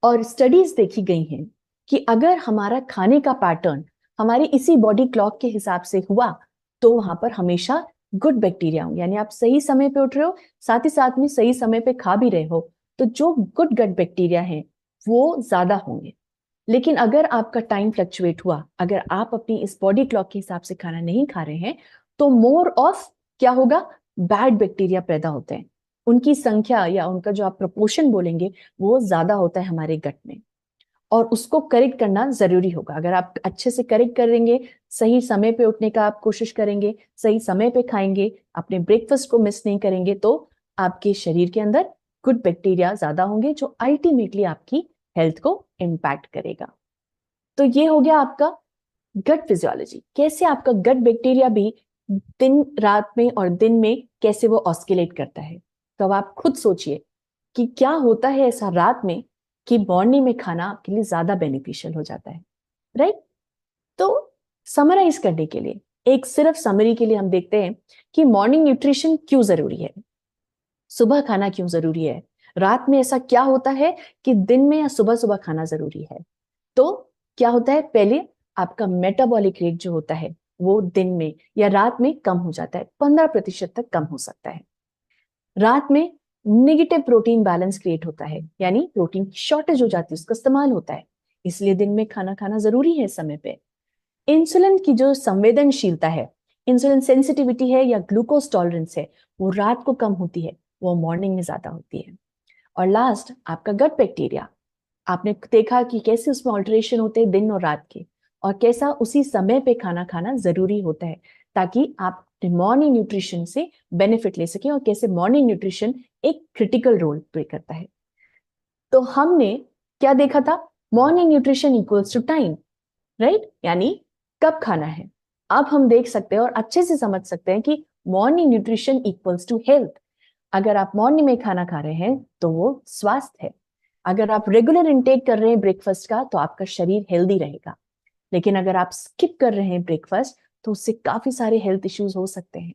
और स्टडीज देखी गई हैं कि अगर हमारा खाने का पैटर्न हमारे इसी बॉडी क्लॉक के हिसाब से हुआ तो वहां पर हमेशा गुड बैक्टीरिया होंगे, यानी आप सही समय पे उठ रहे हो, साथ ही साथ में सही समय पे खा भी रहे हो, तो जो गुड गट बैक्टीरिया हैं वो ज्यादा होंगे। लेकिन अगर आपका टाइम फ्लक्चुएट हुआ, अगर आप अपनी इस बॉडी क्लॉक के हिसाब से खाना नहीं खा रहे हैं, तो मोर ऑफ क्या होगा? बैड बैक्टीरिया पैदा होते हैं, उनकी संख्या या उनका जो आप प्रपोर्शन बोलेंगे वो ज्यादा होता है हमारे गट में, और उसको करेक्ट करना जरूरी होगा। अगर आप अच्छे से करेक्ट करेंगे, सही समय पे उठने का आप कोशिश करेंगे, सही समय पे खाएंगे, अपने ब्रेकफास्ट को मिस नहीं करेंगे, तो आपके शरीर के अंदर गुड बैक्टीरिया ज्यादा होंगे जो अल्टीमेटली आपकी हेल्थ को इम्पैक्ट करेगा। तो ये हो गया आपका गट फिजियोलॉजी, कैसे आपका गट बैक्टीरिया भी दिन रात में और दिन में कैसे वो ऑस्किलेट करता है। तो अब आप खुद सोचिए कि क्या होता है ऐसा रात में कि मॉर्निंग में खाना आपके लिए ज्यादा बेनिफिशियल हो जाता है, राइट? तो समराइज करने के लिए, एक सिर्फ समरी के लिए हम देखते हैं कि मॉर्निंग न्यूट्रिशन क्यों जरूरी है, सुबह खाना क्यों जरूरी है, रात में ऐसा क्या होता है कि दिन में या सुबह सुबह खाना जरूरी है। तो क्या होता है? पहले आपका मेटाबॉलिक रेट जो होता है वो दिन में या रात में कम हो जाता है, 15% तक कम हो सकता है। रात में नेगेटिव प्रोटीन बैलेंस क्रिएट होता है, यानी प्रोटीन की शॉर्टेज हो जाती है, उसका इस्तेमाल होता है, इसलिए दिन में खाना खाना जरूरी है समय पे। इंसुलिन की जो संवेदनशीलता है, इंसुलिन सेंसिटिविटी है या ग्लूकोज टॉलरेंस है, वो रात को कम होती है, वो मॉर्निंग में ज्यादा होती है। और लास्ट आपका गट बैक्टीरिया, आपने देखा कि कैसे उसमें ऑल्टरेशन होते हैं दिन और रात के, और कैसा उसी समय पे खाना खाना जरूरी होता है ताकि आप मॉर्निंग न्यूट्रिशन से बेनिफिट ले सकें, और कैसे मॉर्निंग न्यूट्रिशन एक क्रिटिकल रोल प्ले करता है। तो हमने क्या देखा था? Morning nutrition equals to time, right? यानी कब खाना है। अब हम देख सकते हैं और अच्छे से समझ सकते हैं कि morning nutrition equals to health. अगर आप मॉर्निंग में खाना खा रहे हैं तो वो स्वास्थ्य है। अगर आप रेगुलर इंटेक कर रहे हैं ब्रेकफास्ट का तो आपका शरीर हेल्दी रहेगा। लेकिन अगर आप स्किप कर रहे हैं ब्रेकफास्ट तो उससे काफी सारे हेल्थ इश्यूज हो सकते हैं।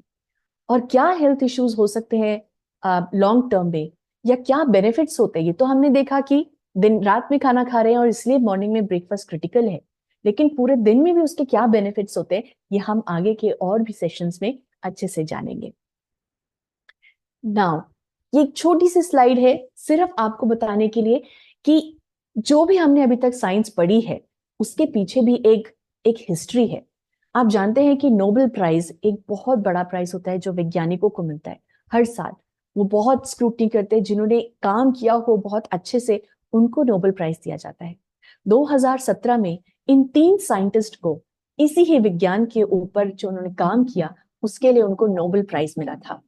और क्या हेल्थ इश्यूज हो सकते हैं लॉन्ग टर्म में, या क्या बेनिफिट्स होते हैं? ये तो हमने देखा कि दिन रात में खाना खा रहे हैं और इसलिए मॉर्निंग में ब्रेकफास्ट क्रिटिकल है, लेकिन पूरे दिन में भी उसके क्या बेनिफिट्स होते हैं ये हम आगे के और भी सेशंस में अच्छे से जानेंगे। नाउ ये एक छोटी सी स्लाइड है सिर्फ आपको बताने के लिए कि जो भी हमने अभी तक साइंस पढ़ी है उसके पीछे भी एक हिस्ट्री है। आप जानते हैं कि नोबेल प्राइज एक बहुत बड़ा प्राइज होता है जो वैज्ञानिकों को मिलता है हर साल। वो बहुत स्क्रूटनी करते हैं, जिन्होंने काम किया हो बहुत अच्छे से उनको नोबेल प्राइज दिया जाता है। 2017 में इन 3 साइंटिस्ट को इसी ही विज्ञान के ऊपर जो उन्होंने काम किया उसके लिए उनको नोबेल प्राइज मिला था।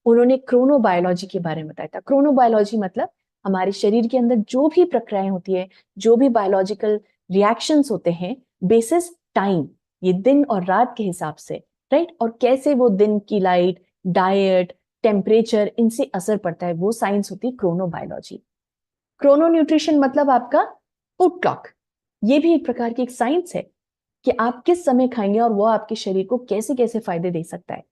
उन्होंने क्रोनोबायोलॉजी के बारे में बताया था। क्रोनोबायोलॉजी मतलब हमारे शरीर के अंदर जो भी प्रक्रियाएं होती है, जो भी बायोलॉजिकल रिएक्शंस होते हैं बेसिस टाइम, ये दिन और रात के हिसाब से, राइट? और कैसे वो दिन की लाइट, डाइट, टेम्परेचर, इनसे असर पड़ता है, वो साइंस होती है क्रोनोबायोलॉजी। क्रोनो न्यूट्रिशन मतलब आपका फूड क्लॉक। ये भी एक प्रकार की एक साइंस है कि आप किस समय खाएंगे और वो आपके शरीर को कैसे कैसे फायदे दे सकता है।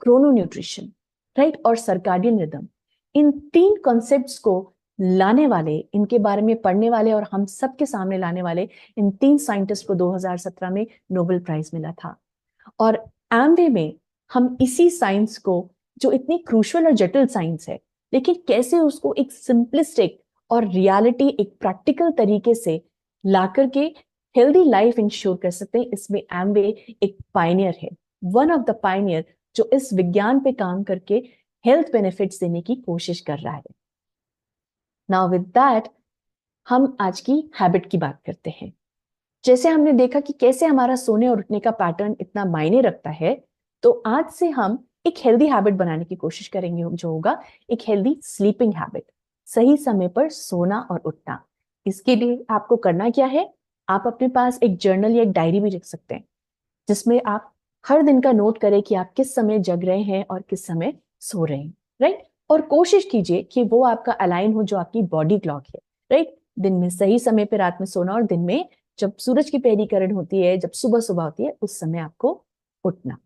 Chrono nutrition, right? और सर्काडियन रिदम, इन 3 कॉन्सेप्ट्स को लाने वाले, इनके बारे में पढ़ने वाले और हम सबके सामने लाने वाले इन 3 साइंटिस्ट को 2017 में नोबेल प्राइज मिला था। और एमवे में हम इसी साइंस को, जो इतनी क्रूशियल और जटिल साइंस है, लेकिन कैसे उसको एक सिंपलिस्टिक और रियलिटी, एक प्रैक्टिकल तरीके से ला करके हेल्दी लाइफ इंश्योर कर सकते हैं, इसमें एमवे एक पायनियर है, वन ऑफ द पायनियर, जो इस विज्ञान पे काम करके हेल्थ बेनिफिट्स देने की कोशिश कर रहा है। नाउ विद दैट हम आज की हैबिट की बात करते हैं। जैसे हमने देखा कि कैसे हमारा सोने और उठने का पैटर्न इतना मायने रखता है, तो आज से हम एक हेल्दी हैबिट बनाने की कोशिश करेंगे, जो होगा एक हेल्दी स्लीपिंग हैबिट, सही समय पर सोना और उठना। इसके लिए आपको करना क्या है? आप अपने पास एक जर्नल या एक डायरी भी रख सकते हैं, जिसमें आप हर दिन का नोट करें कि आप किस समय जग रहे हैं और किस समय सो रहे हैं, राइट? और कोशिश कीजिए कि वो आपका अलाइन हो जो आपकी बॉडी क्लॉक है, राइट? दिन में सही समय पे रात में सोना और दिन में जब सूरज की पहली किरण होती है, जब सुबह सुबह होती है, उस समय आपको उठना।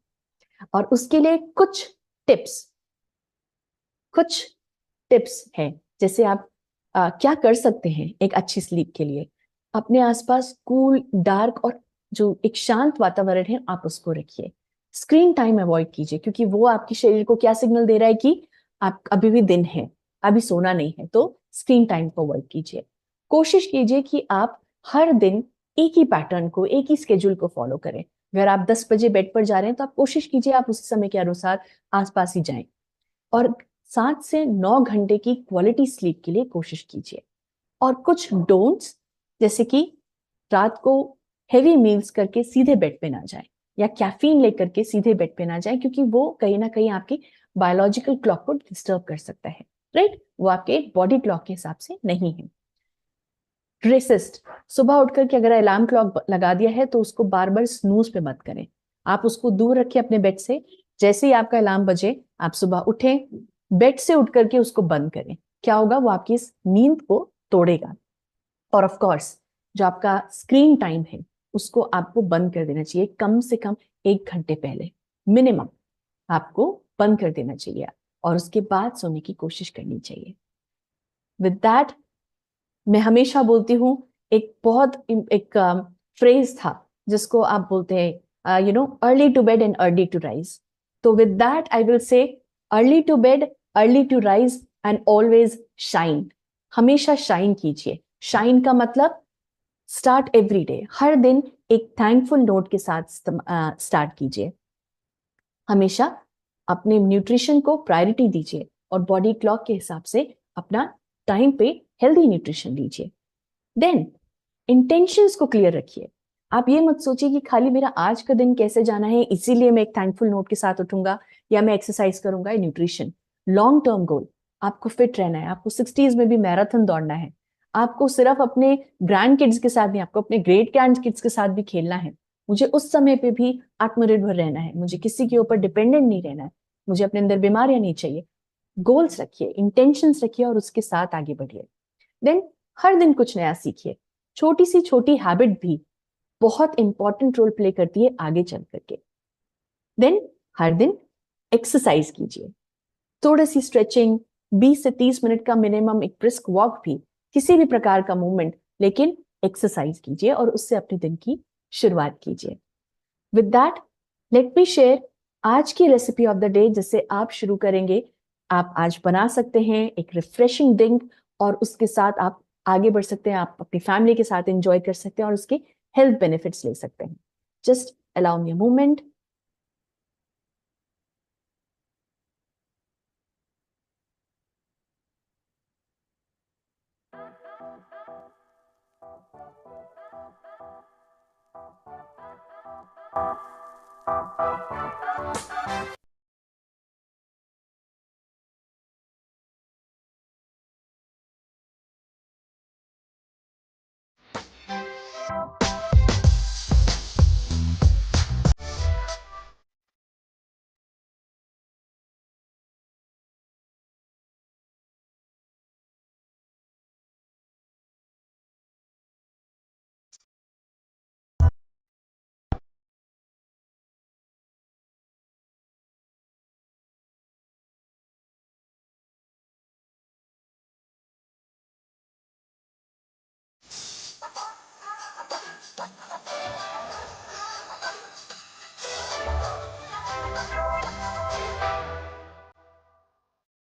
और उसके लिए कुछ टिप्स हैं। जैसे आप क्या कर सकते हैं एक अच्छी स्लीप के लिए? अपने आसपास कूल, डार्क और जो एक शांत वातावरण है आप उसको रखिए। स्क्रीन टाइम अवॉइड कीजिए, क्योंकि वो आपके शरीर को क्या सिग्नल दे रहा है कि आप अभी भी दिन है, अभी सोना नहीं है, तो स्क्रीन टाइम को अवॉइड कीजिए। कोशिश कीजिए कि आप हर दिन एक ही पैटर्न को, एक ही स्केड्यूल को फॉलो करें। अगर आप 10 बजे बेड पर जा रहे हैं तो आप कोशिश कीजिए आप उसी समय के अनुसार आसपास ही जाएं। और 7 से 9 घंटे की क्वालिटी स्लीप के लिए कोशिश कीजिए। और कुछ डोंट्स, जैसे कि रात को हेवी मील्स करके सीधे बेड पे ना जाएं, या कैफीन लेकर के सीधे बेड पे ना जाएं, क्योंकि वो कहीं ना कहीं आपकी बायोलॉजिकल क्लॉक को डिस्टर्ब कर सकता है, राइट? वो आपके बॉडी क्लॉक के हिसाब से नहीं है। रेसिस्ट, सुबह उठकर के अगर अलार्म क्लॉक लगा दिया है तो उसको बार बार स्नूज पे मत करें। आप उसको दूर रखिए अपने बेड से। जैसे ही आपका अलार्म बजे आप सुबह उठें, बेड से उठ करके उसको बंद करें। क्या होगा? वो आपकी इस नींद को तोड़ेगा। और ऑफ कोर्स जो आपका स्क्रीन टाइम है उसको आपको बंद कर देना चाहिए, कम से कम 1 घंटे पहले मिनिमम आपको बंद कर देना चाहिए, और उसके बाद सोने की कोशिश करनी चाहिए। विद दैट, मैं हमेशा बोलती हूँ, एक फ्रेज था जिसको आप बोलते हैं early to bed and early to rise. तो with that I will say early to bed, early to rise and always shine. हमेशा शाइन कीजिए। शाइन का मतलब स्टार्ट एवरी डे, हर दिन एक थैंकफुल नोट के साथ स्टार्ट कीजिए। हमेशा अपने न्यूट्रिशन को प्रायोरिटी दीजिए और बॉडी क्लॉक के हिसाब से अपना टाइम पे हेल्दी न्यूट्रिशन लीजिए। देन इंटेंशंस को क्लियर रखिए। आप ये मत सोचिए कि खाली मेरा आज का दिन कैसे जाना है इसीलिए मैं एक थैंकफुल नोट के साथ उठूंगा या मैं एक्सरसाइज करूंगा। न्यूट्रिशन लॉन्ग टर्म गोल, आपको फिट रहना है, आपको 60s में भी मैराथन दौड़ना है, आपको सिर्फ अपने ग्रैंड किड्स के साथ नहीं, आपको अपने ग्रेट ग्रैंड किड्स के साथ भी खेलना है। मुझे उस समय पे भी आत्मनिर्भर रहना है, मुझे किसी के ऊपर डिपेंडेंट नहीं रहना है, मुझे अपने अंदर बीमारियां नहीं चाहिए। गोल्स रखिए, इंटेंशंस रखिए और उसके साथ आगे बढ़िए। देन हर दिन कुछ नया सीखिए। छोटी सी छोटी हैबिट भी बहुत इंपॉर्टेंट रोल प्ले करती है आगे चल करके। देन हर दिन एक्सरसाइज कीजिए, थोड़ी सी स्ट्रेचिंग, 20 से 30 मिनट का मिनिमम एक ब्रिस्क वॉक भी, किसी भी प्रकार का मूवमेंट, लेकिन एक्सरसाइज कीजिए और उससे अपने दिन की शुरुआत कीजिए। With that let me share आज की रेसिपी ऑफ द डे जिसे आप शुरू करेंगे। आप आज बना सकते हैं एक रिफ्रेशिंग ड्रिंक और उसके साथ आप आगे बढ़ सकते हैं, आप अपनी फैमिली के साथ एंजॉय कर सकते हैं और उसके हेल्थ बेनिफिट्स ले सकते हैं। Just allow me a moment.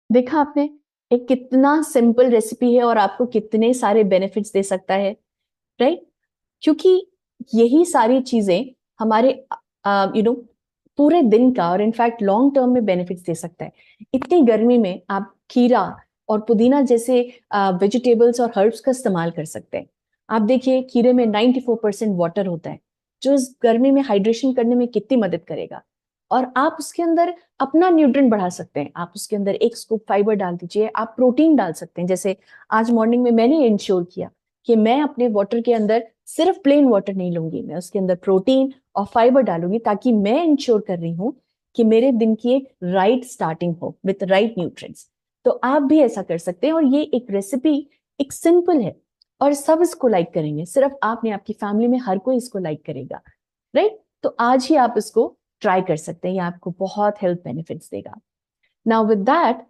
देखा आपने, एक कितना सिंपल रेसिपी है और आपको कितने सारे बेनिफिट्स दे सकता है, राइट? क्योंकि यही सारी चीजें हमारे पूरे दिन का और इनफैक्ट लॉन्ग टर्म में बेनिफिट्स दे सकता है। इतनी गर्मी में आप खीरा और पुदीना जैसे वेजिटेबल्स और हर्ब्स का इस्तेमाल कर सकते हैं। आप देखिए खीरे में 94% वाटर होता है, जो इस गर्मी में हाइड्रेशन करने में कितनी मदद करेगा। और आप उसके अंदर अपना न्यूट्रिएंट बढ़ा सकते हैं। आप उसके अंदर एक स्कूप फाइबर डाल दीजिए, आप प्रोटीन डाल सकते हैं। जैसे आज मॉर्निंग में मैंने इंश्योर किया कि मैं अपने वाटर के अंदर सिर्फ प्लेन वाटर नहीं लूंगी, मैं उसके अंदर प्रोटीन और फाइबर डालूंगी, ताकि मैं इंश्योर कर रही हूँ कि मेरे दिन की एक राइट स्टार्टिंग हो विथ राइट न्यूट्रिएंट्स। तो आप भी ऐसा कर सकते हैं और ये एक रेसिपी एक सिंपल है और सब इसको लाइक करेंगे। सिर्फ आप नहीं, आपकी फैमिली में हर कोई इसको लाइक करेगा, राइट? तो आज ही आप इसको ट्राई कर सकते हैं, ये आपको बहुत हेल्थ बेनिफिट्स देगा। नाउ विद दैट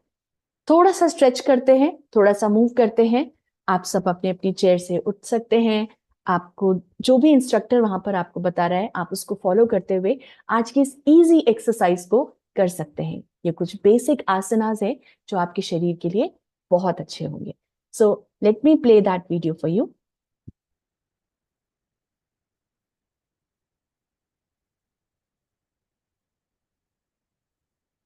थोड़ा सा स्ट्रेच करते हैं, थोड़ा सा मूव करते हैं। आप सब अपने अपनी चेयर से उठ सकते हैं। आपको जो भी इंस्ट्रक्टर वहां पर आपको बता रहा है, आप उसको फॉलो करते हुए आज की इस इजी एक्सरसाइज को कर सकते हैं। ये कुछ बेसिक आसनास है जो आपके शरीर के लिए बहुत अच्छे होंगे। So let me play that video for you.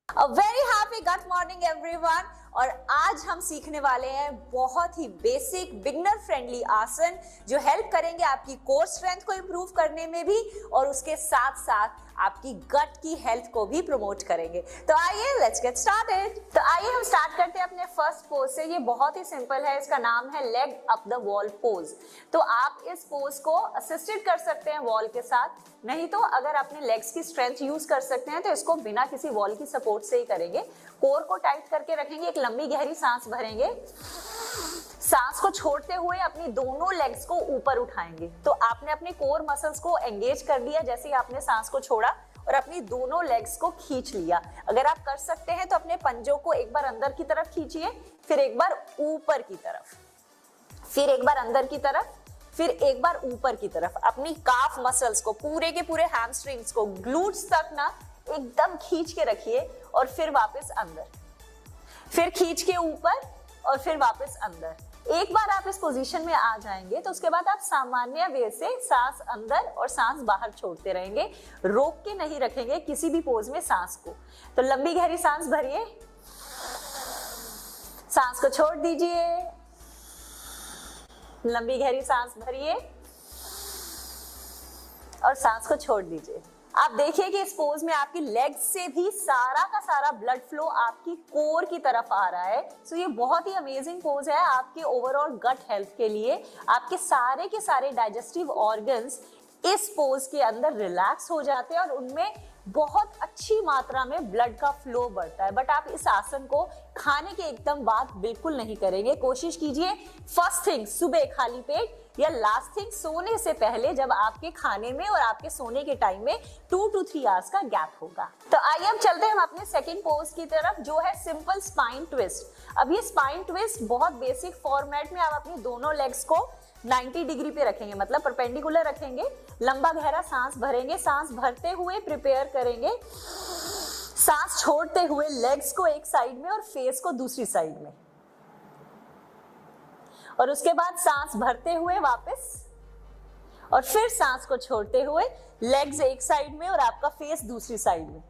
A very happy gut morning everyone। और आज हम सीखने वाले हैं बहुत ही बेसिक बिगनर फ्रेंडली आसन जो हेल्प करेंगे आपकी कोर स्ट्रेंथ को इंप्रूव करने में भी और उसके साथ साथ आपकी गट की हेल्थ को भी प्रमोट करेंगे। तो आइए लेट्स गेट स्टार्टेड। तो आइए हम स्टार्ट करते हैं अपने फर्स्ट पोज से। ये बहुत ही सिंपल है, इसका नाम है leg up the wall pose. तो आप इस पोज को असिस्टेड कर सकते हैं वॉल के साथ, नहीं तो अगर अपने लेग्स की स्ट्रेंथ यूज कर सकते हैं तो इसको बिना किसी वॉल की सपोर्ट से ही करेंगे। कोर को टाइट करके रखेंगे, एक लंबी गहरी सांस भरेंगे, सांस को छोड़ते हुए अपनी दोनों लेग्स को ऊपर उठाएंगे। तो आपने अपने कोर मसल्स को एंगेज कर लिया जैसे ही आपने सांस को छोड़ा और अपनी दोनों लेग्स को खींच लिया। अगर आप कर सकते हैं तो अपने पंजों को एक बार अंदर की तरफ खींचिए, फिर एक बार ऊपर की तरफ, फिर एक बार अंदर की तरफ, फिर एक बार ऊपर की तरफ। अपनी काफ मसल्स को, पूरे के पूरे हैमस्ट्रिंग्स को, ग्लूट्स तक ना एकदम खींच के रखिए और फिर वापस अंदर, फिर खींच के ऊपर और फिर वापस अंदर। एक बार आप इस पोजीशन में आ जाएंगे तो उसके बाद आप सामान्य वे से सांस अंदर और सांस बाहर छोड़ते रहेंगे, रोक के नहीं रखेंगे किसी भी पोज में सांस को। तो लंबी गहरी सांस भरिए, सांस को छोड़ दीजिए, लंबी गहरी सांस भरिए और सांस को छोड़ दीजिए। आप देखिए कि इस पोज में आपकी लेग से भी सारा का सारा ब्लड फ्लो आपकी कोर की तरफ आ रहा है। सो ये बहुत ही अमेजिंग पोज है आपके ओवरऑल गट हेल्थ के लिए। आपके सारे के सारे डाइजेस्टिव ऑर्गन्स इस पोज के अंदर रिलैक्स हो जाते हैं और उनमें बहुत अच्छी मात्रा में ब्लड का फ्लो बढ़ता है। बट आप इस आसन को खाने के एकदम बाद बिल्कुल नहीं करेंगे। कोशिश कीजिए फर्स्ट थिंग सुबह खाली पेट या लास्ट थिंग सोने से पहले, जब आपके खाने में और आपके सोने के टाइम में 2 to 3 आवर्स का गैप होगा। तो आइए हम चलते हैं हम अपने सेकंड पोज की तरफ, जो है सिंपल स्पाइन ट्विस्ट। अब ये स्पाइन ट्विस्ट बहुत बेसिक फॉर्मेट में आप अपनी दोनों लेग्स को 90 डिग्री पे रखेंगे, मतलब परपेंडिकुलर रखेंगे। लंबा गहरा सांस भरेंगे, सांस भरते हुए प्रिपेयर करेंगे, सांस छोड़ते हुए लेग्स को एक साइड में और फेस को दूसरी साइड में, और उसके बाद सांस भरते हुए वापस, और फिर सांस को छोड़ते हुए लेग्स एक साइड में और आपका फेस दूसरी साइड में।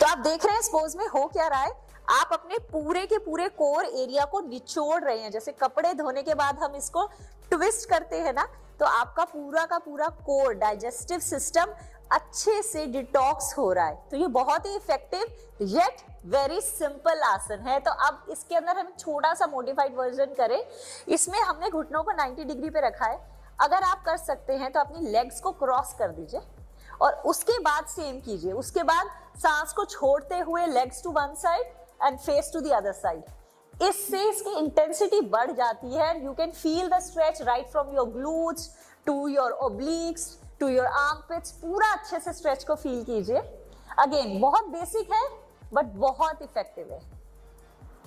तो आप देख रहे हैं इस पोज में हो क्या रहा है, आप अपने पूरे के पूरे कोर एरिया को निचोड़ रहे हैं। जैसे कपड़े धोने के बाद हम इसको ट्विस्ट करते हैं ना, तो आपका पूरा का पूरा कोर डाइजेस्टिव सिस्टम अच्छे से डिटॉक्स हो रहा है। तो ये बहुत ही इफेक्टिव येट वेरी सिंपल आसन है। तो अब इसके अंदर हम छोटा सा मॉडिफाइड वर्जन करें। इसमें हमने घुटनों को 90 डिग्री पे रखा है। अगर आप कर सकते हैं तो अपनी लेग्स को क्रॉस कर दीजिए और उसके बाद सेम कीजिए। उसके बाद सांस को छोड़ते हुए legs to one side and face to the other side. इससे इसकी इंटेंसिटी बढ़ जाती है। You can feel the stretch right from your glutes to your obliques to your armpits. पूरा अच्छे से स्ट्रेच को फील कीजिए। अगेन बहुत बेसिक है बट बहुत इफेक्टिव है।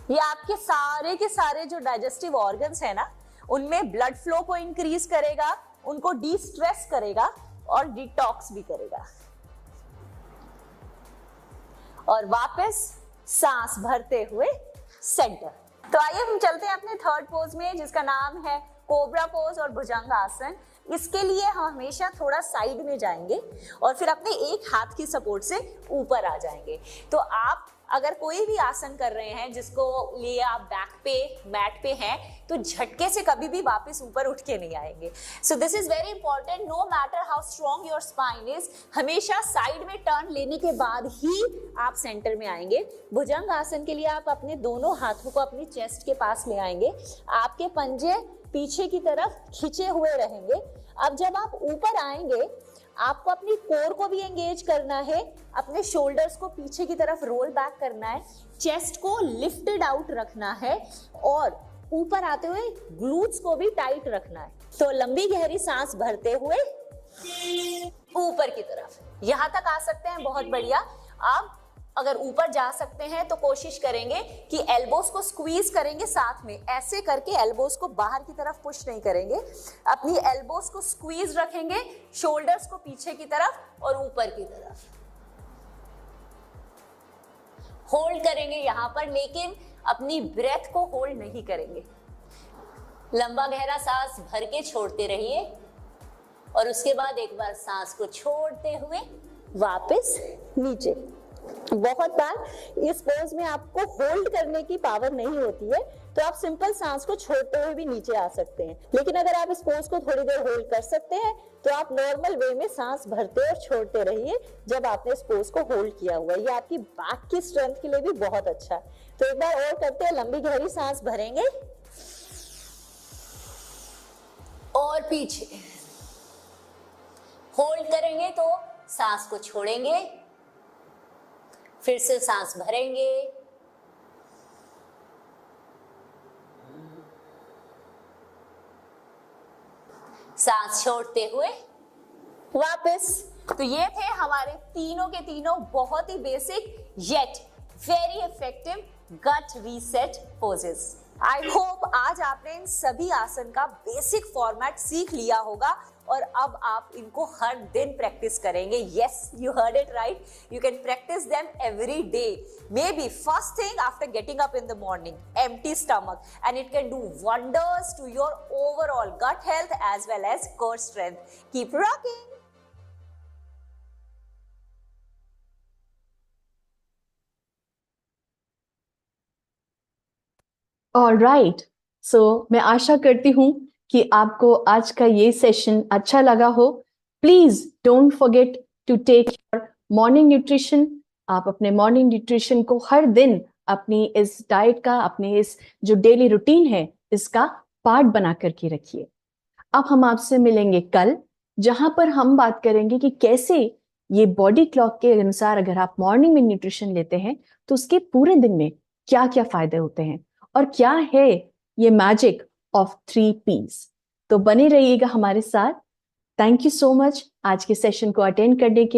ये आपके सारे के सारे जो डाइजेस्टिव ऑर्गन्स है ना, उनमें ब्लड फ्लो को इंक्रीज करेगा, उनको डी स्ट्रेस करेगा और डिटॉक्स भी करेगा। और वापस सांस भरते हुए सेंटर। तो आइए हम चलते हैं अपने थर्ड पोज में, जिसका नाम है कोबरा पोज और भुजंग आसन। इसके लिए हम हमेशा थोड़ा साइड में जाएंगे और फिर अपने एक हाथ की सपोर्ट से ऊपर आ जाएंगे। तो आप अगर कोई भी आसन कर रहे हैं जिसको लिए आप बैक पे मैट पे हैं, तो झटके से कभी भी वापस ऊपर उठ के नहीं आएंगे। So this is very important. No matter how strong your spine is, हमेशा साइड में टर्न लेने के बाद ही आप सेंटर में आएंगे। भुजंग आसन के लिए आप अपने दोनों हाथों को अपनी चेस्ट के पास ले आएंगे। आपके पंजे पीछे की तरफ खिंचे हुए रहेंगे। अब जब आप ऊपर आएंगे, आपको अपनी कोर को भी एंगेज करना है, अपने शोल्डर्स को पीछे की तरफ रोल बैक करना है, चेस्ट को लिफ्टेड आउट रखना है और ऊपर आते हुए ग्लूट्स को भी टाइट रखना है। तो लंबी गहरी सांस भरते हुए ऊपर की तरफ, यहां तक आ सकते हैं, बहुत बढ़िया। अब अगर ऊपर जा सकते हैं तो कोशिश करेंगे कि एल्बोस को स्क्वीज करेंगे साथ में, ऐसे करके एल्बोस को बाहर की तरफ पुश नहीं करेंगे। अपनी एल्बोस को स्क्वीज रखेंगे, शोल्डर्स को पीछे की तरफ और ऊपर की तरफ होल्ड करेंगे यहां पर, लेकिन अपनी ब्रेथ को होल्ड नहीं करेंगे। लंबा गहरा सांस भर के छोड़ते रहिए और उसके बाद एक बार सांस को छोड़ते हुए वापस नीचे। बहुत बार इस पोज में आपको होल्ड करने की पावर नहीं होती है, तो आप सिंपल सांस को छोड़ते हुए भी नीचे आ सकते हैं। लेकिन अगर आप इस पोज को थोड़ी देर होल्ड कर सकते हैं तो आप नॉर्मल वे में सांस भरते और छोड़ते रहिए जब आपने इस पोज को होल्ड किया हुआ है। ये आपकी बैक की स्ट्रेंथ के लिए भी बहुत अच्छा है। तो एक बार और करते हैं। लंबी गहरी सांस भरेंगे और पीछे होल्ड करेंगे, तो सांस को छोड़ेंगे, फिर से सांस भरेंगे, सांस छोड़ते हुए वापस। तो ये थे हमारे तीनों के तीनों बहुत ही basic yet very effective gut reset poses. I hope आज आपने इन सभी आसन का बेसिक फॉर्मेट सीख लिया होगा और अब आप इनको हर दिन प्रैक्टिस करेंगे। Yes, you heard it right. You can practice them every day. Maybe first thing after getting up in the morning, empty stomach, and it can do wonders to your overall gut health as well as core strength. Keep rocking. Alright, so मैं आशा करती हूँ कि आपको आज का ये session अच्छा लगा हो। Please don't forget to take your morning nutrition. आप अपने मॉर्निंग न्यूट्रिशन को हर दिन अपनी इस डाइट का, अपने इस जो डेली रूटीन है, इसका पार्ट बना करके रखिए। अब हम आपसे मिलेंगे कल, जहां पर हम बात करेंगे कि कैसे ये बॉडी क्लॉक के अनुसार अगर आप मॉर्निंग में न्यूट्रिशन लेते हैं तो उसके पूरे दिन में क्या क्या फायदे होते हैं और क्या है ये मैजिक ऑफ 3 P's। तो बने रहिएगा हमारे साथ। थैंक यू सो मच आज के सेशन को अटेंड करने के